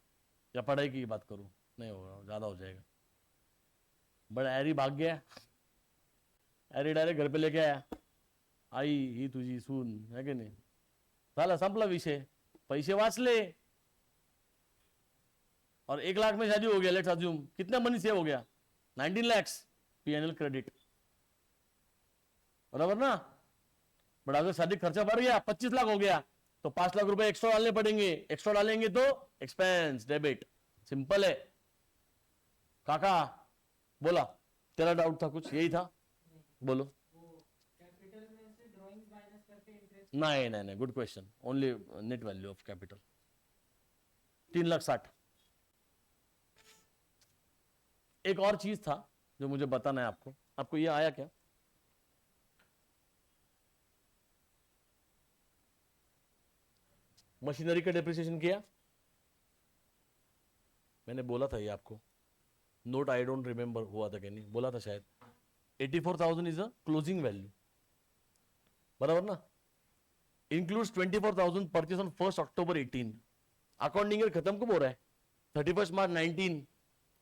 या पढ़ाई की बात करूं, नहीं होगा, ज्यादा हो जाएगा। बड़ा एरी भाग गया, एरी डायरेक्ट घर पे लेके आया, आई ही तुझी सून है की नाही, झाला संपला विषय, पैसे वाचले और 1 लाख में शादी हो गया। लेट्स अज्यूम कितना मनी सेव हो गया? 19 lakhs पीएनएल क्रेडिट, बराबर ना। बट अगर शादी खर्चा बढ़ गया, 25 लाख हो गया, तो 5 लाख रुपए एक्स्ट्रा डालने पड़ेंगे। एक्स्ट्रा डालेंगे तो एक्सपेंस डेबिट, सिंपल है। काका बोला, तेरा डाउट था कुछ, यही था, बोलो। नहीं नहीं नहीं, good question, only net value of capital 3,60,000। एक और चीज था जो मुझे बताना है आपको, आपको ये आया क्या? मशीनरी का डेप्रिसिएशन किया, मैंने बोला था ये आपको, नोट आई डोंट रिमेंबर हुआ था कि नहीं, बोला था शायद। 84,000 इज अ क्लोजिंग वैल्यू, बराबर ना। Includes 24,000 purchase on 1 October 18। Accounting year खत्म कब हो रहा है? 31 March 19,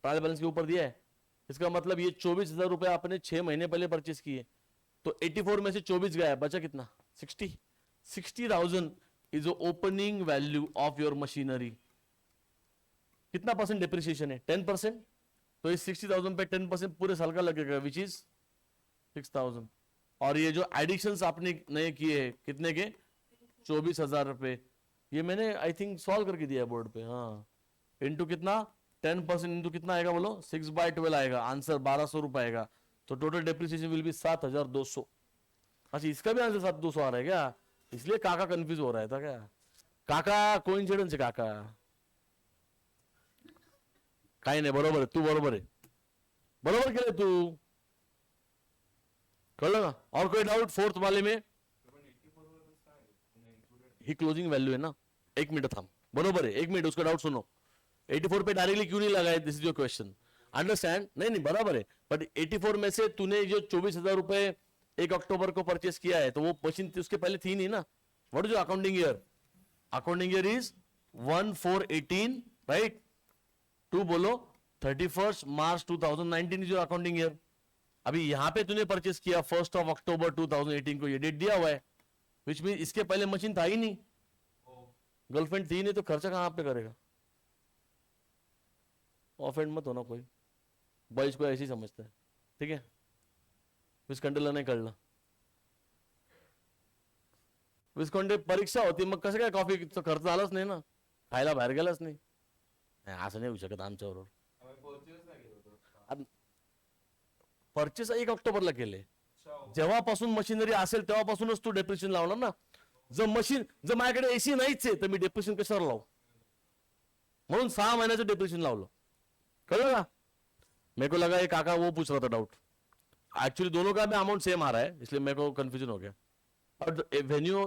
ट्रायल बैलेंस के ऊपर दिया है। इसका मतलब ये 24,000 रुपए आपने 6 महीने पहले परचेस किए, तो 84 में से 24 गया, बचा कितना? 60,000 is opening value of your machinery. कितना परसेंट डिप्रिसिएशन है? 10%. तो इस 60,000 पे 10% पूरे साल का लगेगा, विच इज 6,000. और ये जो एडिशंस आपने नए किए हैं कितने के? 24,000 रुपए. ये मैंने आई थिंक सॉल्व करके दिया है बोर्ड पे. हाँ, इंटू कितना? 10% इंटू कितना आएगा बोलो? 6/12 आएगा. आंसर 1,200 रुपए आएगा. तो टोटल डेप्रिसिएशन विल बी 7,200. अच्छा, इसका भी आंसर 7,200 आ रहा है क्या? इसलिए काका कंफ्यूज हो रहा था क्या? काका कोइन्सिडेंस है काका. काही नाही, बरोबर आहे. तू बरोबर आहे. बरोबर केलं तू. कळलं ना? और कोई डाउट फोर्थ वाले में? ही क्लोजिंग वैल्यू है ना. एक मिनट थांब. बरोबर है, एक मिनट, उसका डाउट सुनो. 84 पे डायरेक्टली क्यों नहीं लगाए? This is your question. Understand? नहीं नहीं, बराबर है. बट 84 में से तूने जो 24,000 रुपए 1 अक्टूबर को परचेस किया है, तो वो मशीन उसके पहले थी नहीं ना. What is your accounting year? Accounting year is 1/4/18, right? To बोलो 31 March 2019 is your accounting year. अभी यहां पे तूने परचेस किया 1 अक्टूबर 2018 को, ये डेट दिया हुआ है, विच मीन इसके पहले मशीन था ही नहीं. गर्लफ्रेंड थी नहीं तो खर्चा कहां पे करेगा? ऑफेंड मत होना कोई, बॉयज को ऐसे ही समझता है. ठीक है, विस्कंडेला नाही कळलं. विस्कंडे परीक्षा होती, मग कसं काय कॉफीचा खर्च झालाच नाही ना, खायला बाहेर गेलाच नाही. असं नाही होऊ शकत आमच्याबरोबर. परचेस 1 ऑक्टोबरला केले. जेव्हापासून मशिनरी असेल तेव्हापासूनच तू डेप्रिसिएशन लावणार ना. जर माझ्याकडे एसी नाहीच आहे तर मी डेप्रिसिएशन कशावर लावू? म्हणून 6 महिन्याचं डेप्रिसिएशन लावलं. कळलं का? मेरे को लगा ये काका वो पूछ रहा था डाउट. एक्चुअली दोनों का भी अमाउंट सेम आ रहा है, इसलिए मेरे को कंफ्यूजन हो गया. But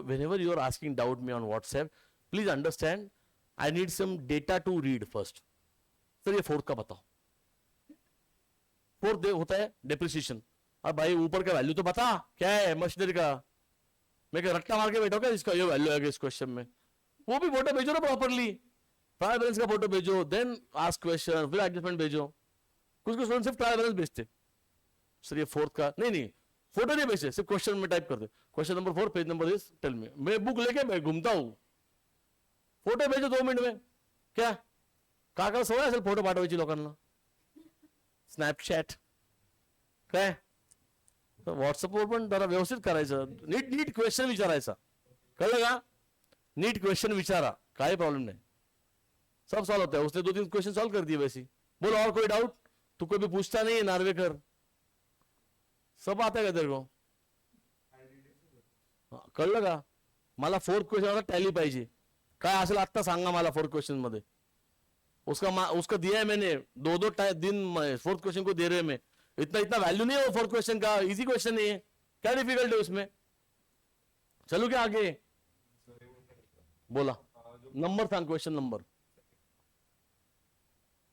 whenever you are asking doubt me on WhatsApp, please understand, I need some data to read first. Sir ये फोर्थ का बताओ. फोर्थ होता है डेप्रिसिएशन. अब भाई ऊपर का वैल्यू तो बता, क्या है मशीनरी का? मैं क्या रट्टा मार के बैठा क्या इसका ये वैल्यू है इस क्वेश्चन में? वो भी फोटो भेजो ना प्रॉपरली. ट्रायल बैलेंस का फोटो भेजो, देन आस्क क्वेश्चन, फिर एडजस्टमेंट भेजो. कुछ स्टूडेंट सिर्फ ट्रायल बैलेंस भेजते. सर ये फोर्थ का नहीं, फोटो नहीं भेजते, सिर्फ क्वेश्चन में टाइप करते. Question number 4 page number is tell me. मैं बुक लेके मैं घूमता हूं. फोटो भेजो 2 मिनिट में. क्या काका सवय असेल फोटो पाठवायची लोकांना? स्नॅपचॅट काय? व्हॉट्सअपवर पण जरा व्यवस्थित करायचं. नीट क्वेश्चन विचारायचा. कळलं का? नीट क्वेश्चन विचारा, काय प्रॉब्लम नहीं, सब सॉल्व होता है. उसने 2-3 क्वेश्चन सॉल्व कर दिए वैसी. बोलो और कोई डाउट? तू कोई भी पूछता नहीं है नार्वेकर, सब आता है का तेरे को? कळलं का? मला 4th क्वेश्चन टॅली पाहिजे. काय असेल आत्ता सांगा मला 4th क्वेश्चन मध्ये. उसका दिया है मैंने 2-2 दिन 4th क्वेश्चन को दे रहे मैं. इतना वैल्यू नहीं है वो 4th क्वेश्चन का. इजी क्वेश्चन नहीं है, क्या डिफिकल्ट है उसमें? चलो क्या आगे बोला. नंबर सांग, question number.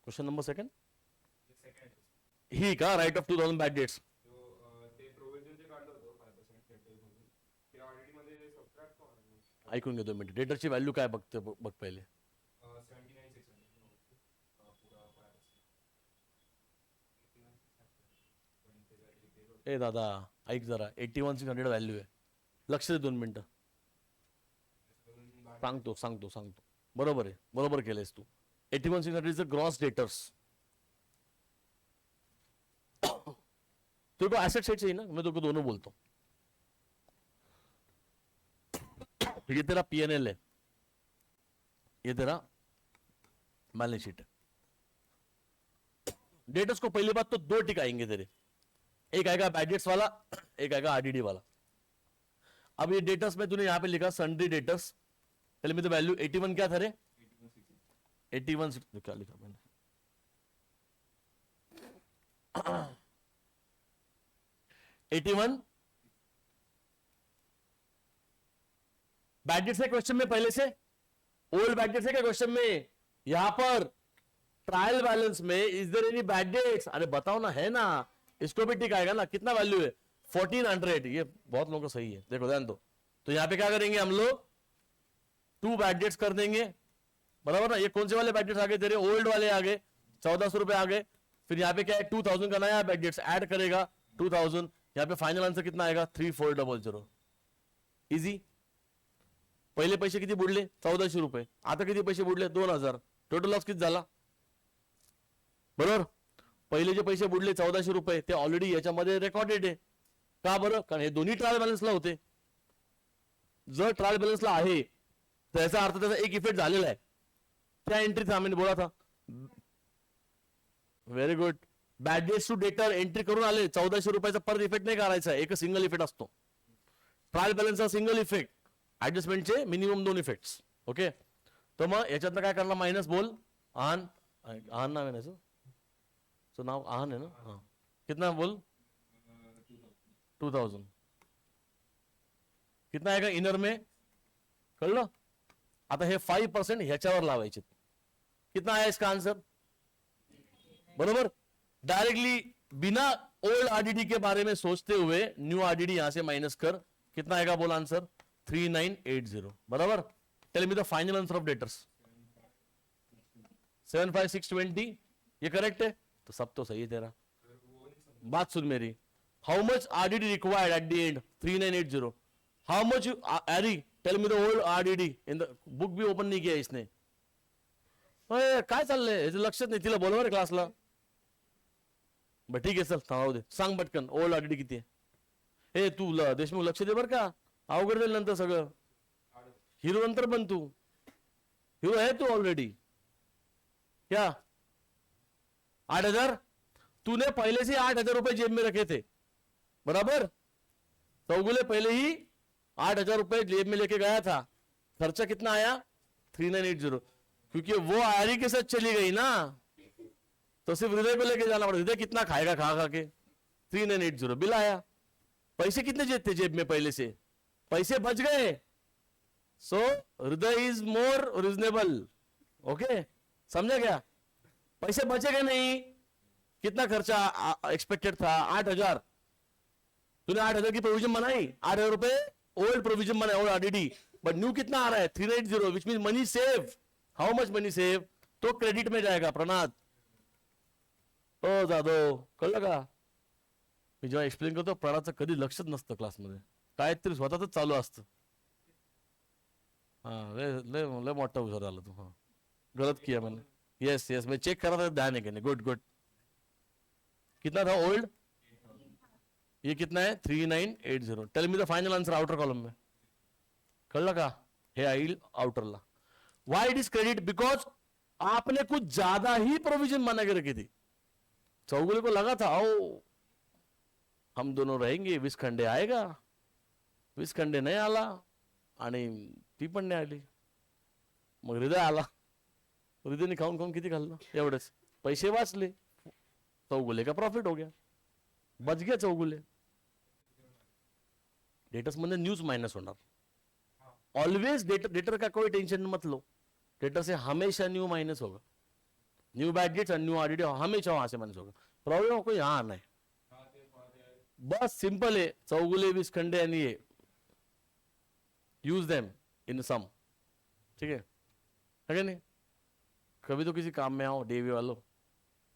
Question number second ही का राइट ऑफ 2000 बॅक डेट्स. ऐकून घेतो मिनिट. डेटरची व्हॅल्यू काय बघते बघ पहिले. ए दादा ऐक जरा, 81,600 व्हॅल्यू आहे. लक्ष दे 2 मिनिटं. सांगतो. बरोबर आहे, बरोबर केलेस तू. 81,600 इज द ग्रॉस डेटर्स. तेरे को एसेट साइड चाहिए ना, मैं तेरे को दोनों बोलता हूं. ये तेरा पीएनएल है, ये तेरा बैलेंस शीट है. डेटर्स को पहली बात तो 2 टिक आएंगे तेरे. एक आएगा बैड डेट्स वाला, एक आएगा आरडीडी वाला. अब ये डेटर्स में तूने यहां पे लिखा सन्ड्री डेटर्स. पहले में तो वैल्यू 81 क्या था रे? 81 क्या लिखा मैंने? 81 बैड डेट्स है क्वेश्चन में पहले से. ओल्ड बैड डेट्स है क्या क्वेश्चन में? यहां पर ट्रायल बैलेंस में is there any bad debts? अरे बताओ ना, है ना. इसको भी टिक आएगा ना. कितना वैल्यू है? 1400. ये बहुत लोगों को सही है, देखो ध्यान दो. तो यहां पे क्या करेंगे हम लोग? 2 बैड डेट्स कर देंगे, बराबर ना. ये कौन से वाले बैड डेट्स आ गए तेरे? ओल्ड वाले आ गए, 1400 रुपए आ गए. फिर यहाँ पे क्या है? 2000 का नया बैड डेट्स ऐड करेगा 2000. यहाँ पे फाइनल आंसर कितना आएगा? 3400. इझी. पहिले पैसे किती बुडले? 1400 रुपये. आता किती पैसे बुडले? 2000. टोटल लॉस किती झाला? बरोबर. पहिले जे पैसे बुडले 1400 रुपये ते ऑलरेडी याच्यामध्ये रेकॉर्डेड आहे. का बरं? कारण हे दोन्ही ट्रायल बॅलन्सला होते. जर ट्रायल बॅलन्सला आहे तर याचा अर्थ त्याचा एक इफेक्ट झालेला आहे. त्या एंट्रीचा आम्ही बोला था. Very good. Bad debts to debtor entry करून आले. 1400 रुपयाचा परत इफेक्ट नाही करायचा. एक सिंगल इफेक्ट असतो. ट्रायल बॅलन्सचा सिंगल इफेक्ट, ऍडजस्टमेंटचे मिनिमम 2 इफेक्ट्स. ओके. तर मग याच्यातनं काय करणार? मायनस बोल. आहान नाव आहे ना सो नाव आहान है ना. हाँ कितना बोल? 2000. कितना आएगा इनर में? कळलं. आता हे 5% ह्याच्यावर लावायचे. कितना आया इसका आंसर? बरोबर. डायरेक्टली बिना ओल्ड आरडीडी के बारे में सोचते हुए न्यू आरडीडी यहां से माइनस कर. कितना आएगा बोल आंसर? 3980. बराबर. Tell me the final answer of debtors. 75620. ये करेक्ट है? तो सब तो सही है तेरा. बात सुन मेरी. How much RDD required at the end? 3980. How much एरी? Tell me the old RDD in the book. भी ओपन नहीं किया इसने. काय चाललंय? लक्षात नाही. तिला बोलवा रे क्लासला. बर ठीक आहे चल थांबू दे. सांग पटकन ओल्ड आरडीडी किती आहे? हे तू देशमुख लक्ष दे बर का. अवघड जाईल नंतर सगळं. हिरो नंतर बन तू. हिरो है तू ऑलरेडी. क्या 8000? तूने पहले से 8000 रुपए जेब में रखे थे. बराबर. चौगुले पहले ही 8000 रुपए जेब में लेके गया था. खर्चा कितना आया? 3980. क्योंकि वो आरी के साथ चली गई ना, तो सिर्फ हृदय पे लेके जाना पड़ा. हृदय कितना खाएगा खा खा के? 3980 बिल आया. पैसे कितने जेब थे जेब में पहले से? पैसे बच गए. सो हृदय इज मोर रिजनेबल. ओके समझा क्या? पैसे बचेगा नहीं. कितना खर्चा एक्सपेक्टेड था? 8000. तूने 8000 की प्रोविजन बनाई. 8000 रुपए ओल्ड प्रोविजन बनाया, ओल्ड आरडीडी. बट न्यू कितना आ रहा है? 380, which mean money save. How much money save? तो क्रेडिट में जाएगा. प्रणाद ओ जाधव कळलं का? मी जेव्हा एक्सप्लेन करतो प्रणादचं कधी लक्षच नसतं क्लासमध्ये. काहीतरी स्वतःच चालू असतं. हाँ ले मोटा हुशार झाला तू. हाँ गलत किया मैंने. यस यस मैं चेक करा था, ध्यान है कहने. Good good. कितना था ओल्ड? ये कितना है? 3980. Tell me the final answer outer column में. कळलं का? हे आईल आउटरला. Why it is credit? Because आपने कुछ ज्यादा ही प्रोविजन बना के रखी थी. चौगुले को लगा था आओ हम दोनों रहेंगे, विसखंडे आएगा. विसखंडे नाही आला आणि ती पण नाही आली. मग हृदय आला. हृदयने खाऊन खाऊन किती खाल्लं? एवढेच. पैसे वाचले. चौगुले का प्रॉफिट हो गया. बच गया चौगुले. डेटर्स मध्ये न्यूज माइनस होणार. ऑलवेज डेटर का कोई टेंशन मत लो. डेटर से हमेशा न्यू माइनस होगा. न्यू बैड डेट्स और न्यू आरडीडी हमेशा वहां से माइनस होगा. प्रॉब्लम कोई यहाँ आना है. बस सिंपल है. चौगुले विसखंडे यानी ये यूज देम इन सम. ठीक है नहीं? कभी तो किसी काम में आओ डेवी वालों.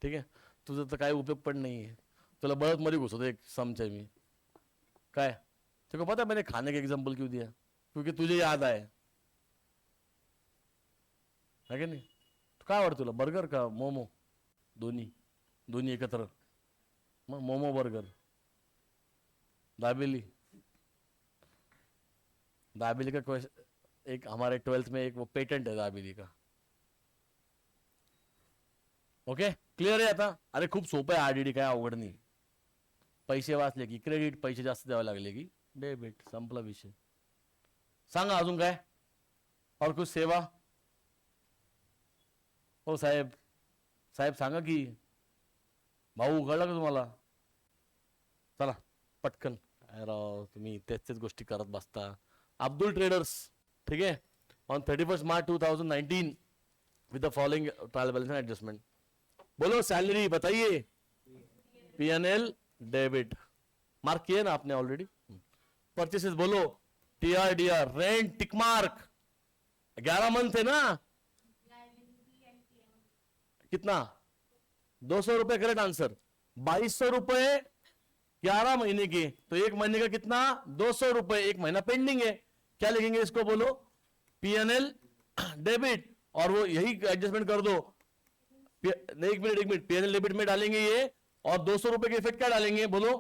ठीक है. तुझं तर काय उपयोग पण नाही है. तुला बळत मध्ये घुसवतो एक समचे मी. काय तेको पता है मैंने खाने का एग्जांपल क्यों दिया? क्योंकि तुझे याद आए. है कि नहीं? तो काय आवडतं तुला? बर्गर का मोमो? दोन्ही एकत्र. मग मोमो बर्गर. दाबेली का क्वेश्चन एक हमारे 12th में एक वो पेटेंट है दाबेली का. ओके क्लियर आहे आता? अरे खूप सोपं आहे आरडीडी. काय अवघड नाही. पैसे वाचले की क्रेडिट, पैसे जास्त द्यावे लागले की डेबिट. संपला विषय. सांगा अजून काय? और कुछ सेवा? हो साहेब सांगा की. भाऊ कळलं का तुम्हाला? चला पटकन. राव तुम्ही तेच गोष्टी करत बसता. अब्दुल ट्रेडर्स. ठीक है. On 31 March 2019 with the following trial balance and adjustment. बोलो सैलरी बताइए. PNL debit. मार्क किए ना आपने ऑलरेडी. परचेसेस बोलो. टीआरडीआर रेंट टिक मार्क. 11 मंथ है ना? कितना? 200 रुपए. Correct answer. 2200 रुपए 11 महीने के. तो एक महीने का कितना? 200 रुपए. एक महीना पेंडिंग है. क्या लिखेंगे इसको बोलो, पीएनएल डेबिट, और वो यही एडजस्टमेंट कर दो। एक मिनट, पीएनएल डेबिट में डालेंगे ये, और 200 रुपए के इफेक्ट क्या डालेंगे बोलो,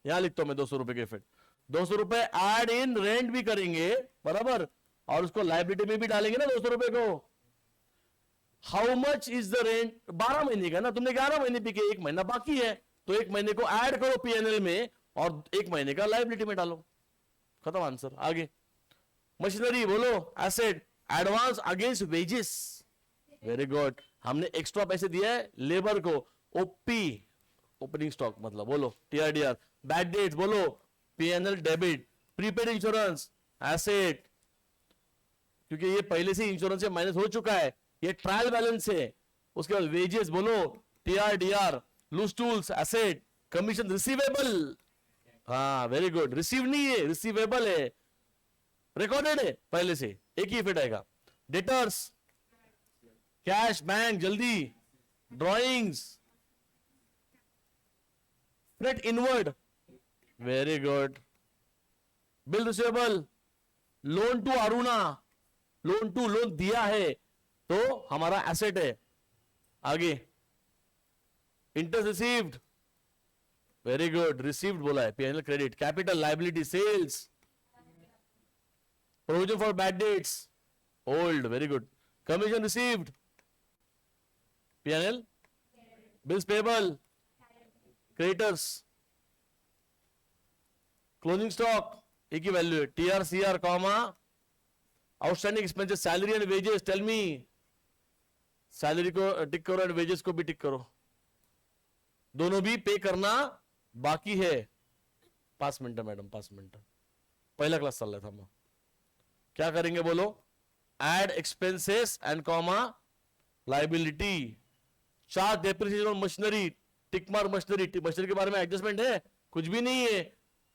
यहां लिखता हूं मैं 200 रुपए के इफेक्ट, 200 रुपए एड इन रेंट भी करेंगे, बराबर, और उसको लाइबिलिटी में भी डालेंगे ना 200 रुपए को। How much is the rent, 12 महीने का ना, तुमने 11 महीने पी के 1 महीना बाकी है, तो 1 महीने को ऐड करो पीएनएल में और 1 महीने का लाइबिलिटी में डालो, खत्म आंसर। आगे मशीनरी बोलो, asset, advance against wages, very good, हमने एक्स्ट्रा पैसे दिया है लेबर को, ओपी ओपनिंग स्टॉक मतलब बोलो, टीआरडीआर, बैड डेट्स बोलो, PNL debit, prepaid insurance asset, क्योंकि ये पहले से इंश्योरेंस से माइनस हो चुका है, ये ट्रायल बैलेंस है। उसके बाद वेजेस बोलो, टीआरडीआर, loose tools asset, commission receivable, हाँ वेरी गुड, रिसीव नहीं है रिसीवेबल है, रिकॉर्डेड है पहले से, एक ही इफेक्ट आएगा। डेटर्स, कैश बैंक जल्दी, drawings, freight inward, very good, bill receivable, loan to Aruna, loan दिया है तो हमारा एसेट है। आगे interest received, very good, received बोला है, PNL credit, capital liability, sales, provision for bad debts, old, very good, commission received, PNL, bills payable, creditors, closing stock, एक ही वैल्यू है, TR CR comma, outstanding expenses, salary and wages, tell me, salary को tick करो and wages को भी टिक करो, दोनों भी पे करना बाकी है। 5 मिनट मैडम, 5 मिनट, पहला क्लास चल रहा था हम, क्या करेंगे बोलो, add expenses and comma liability, charge depreciation on machinery, tick mark machinery, machinery के बारे में एडजस्टमेंट है कुछ भी नहीं है,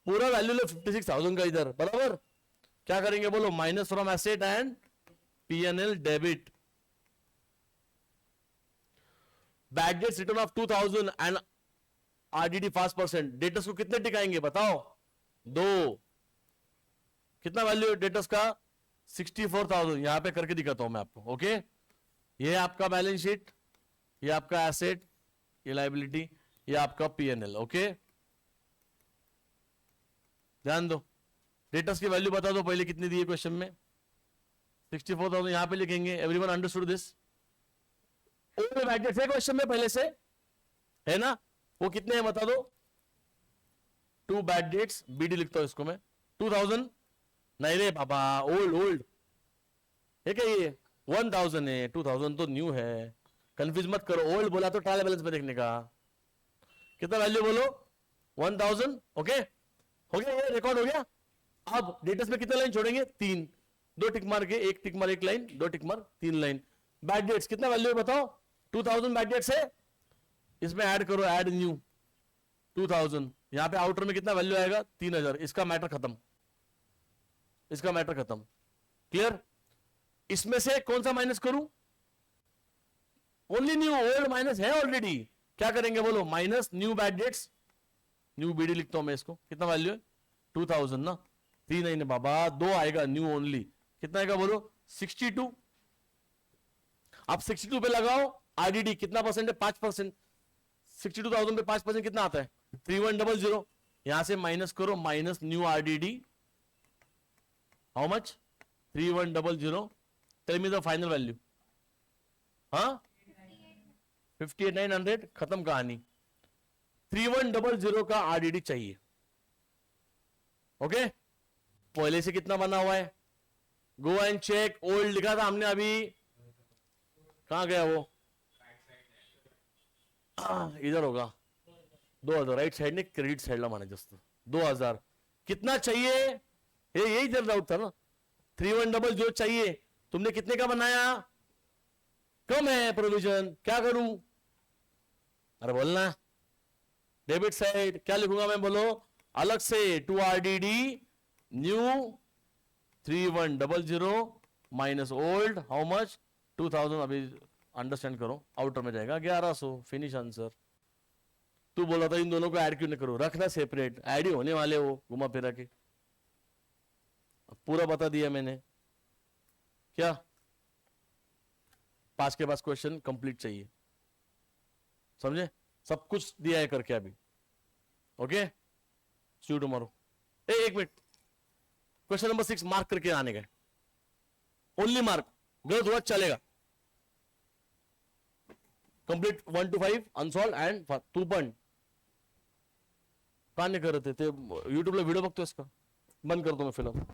पूरा वैल्यू लो 56,000 का इधर, बराबर, क्या करेंगे बोलो, minus from asset and PNL debit, bad debts return of 2000 and RDD 5%, debtors को कितने टिकाएंगे बताओ, 2, कितना वैल्यू है डेटर्स का, 64,000, यहां पे करके दिखाता हूं मैं आपको, ओके। ये आपका बैलेंस शीट, ये आपका एसेट, ये लायबिलिटी, ये आपका पीएनएल, ओके। ध्यान दो, डेटर्स की वैल्यू बता दो पहले कितनी दी है क्वेश्चन में, 64,000 यहां पे लिखेंगे, everyone understood this, bad debts है क्वेश्चन में पहले से, है ना, वो कितने हैं बता दो, 2 बैड डेट्स, बीडी लिखता हूं इसको मैं, 2000, नहीं रे बाबा, ओल्ड है क्या ये, 1000 है, 2000 तो न्यू है, कंफ्यूज मत करो, ओल्ड बोला तो ट्रायल बैलेंस में देखने का, कितना वैल्यू बोलो, 1000, ओके, हो गया, ये रिकॉर्ड हो गया। अब डेटर्स में कितने लाइन छोड़ेंगे, 3, 2 टिक मार के, 1 टिक मार 1 लाइन, 2 टिक मार 3 लाइन। बैड डेट्स कितना वैल्यू है बताओ, 2000 बैड डेट्स है, इसमें ऐड करो, ऐड न्यू 2000, यहां पे आउटर में कितना वैल्यू आएगा, 3000, इसका मैटर खत्म, इसका मैटर खत्म, क्लियर। इसमें से कौन सा माइनस करूं, ओनली न्यू, ओल्ड माइनस है ऑलरेडी, क्या करेंगे बोलो, minus new bad debts, new BD लिखता हूं मैं इसको, कितना वैल्यू है 2000 ना, 3 नहीं बाबा, 2 आएगा न्यू ओनली, कितना आएगा बोलो 62, आप 62 पे लगाओ, आरडीडी कितना परसेंट है, 5%, 62,000 पे 5% कितना आता है, 3100, यहां से माइनस करो, minus new RDD, how much, 3100, tell me the final value, हाँ 58,900, खत्म कहानी, 3100 का आरडीडी चाहिए, ओके। पहले से कितना बना हुआ है, गो एंड चेक, ओल्ड लिखा था हमने अभी, कहां गया वो, इधर होगा 2000, राइट साइड ने क्रेडिट साइडला माने जास्त 2000, कितना चाहिए, यही चल डाउट था ना, 3100 चाहिए, तुमने कितने का बनाया, कम है प्रोविजन, क्या करूं, अरे बोलना, डेबिट साइड क्या लिखूंगा मैं बोलो, अलग से 2 RDD new 3100 minus old, how much 2000, अभी अंडरस्टैंड करो, आउटर में जाएगा 1100, फिनिश आंसर। तू बोला था इन दोनों को ऐड क्यों नहीं करो, रखना सेपरेट, ऐड ही होने वाले वो घुमा फिरा के, पूरा बता दिया मैंने क्या। पास के पास क्वेश्चन कंप्लीट चाहिए, समझे, सब कुछ दिया है करके अभी। Okay, see you tomorrow. एक मिनट, क्वेश्चन नंबर 6 मार्क करके आने का, ओनली मार्क, गलत हुआ चलेगा। Complete 1 to 5 unsolve and 2 point. का नाही करत आहे ते, युट्यूबला व्हिडिओ बघतोयस का? बंद करतो मैं फिलहाल।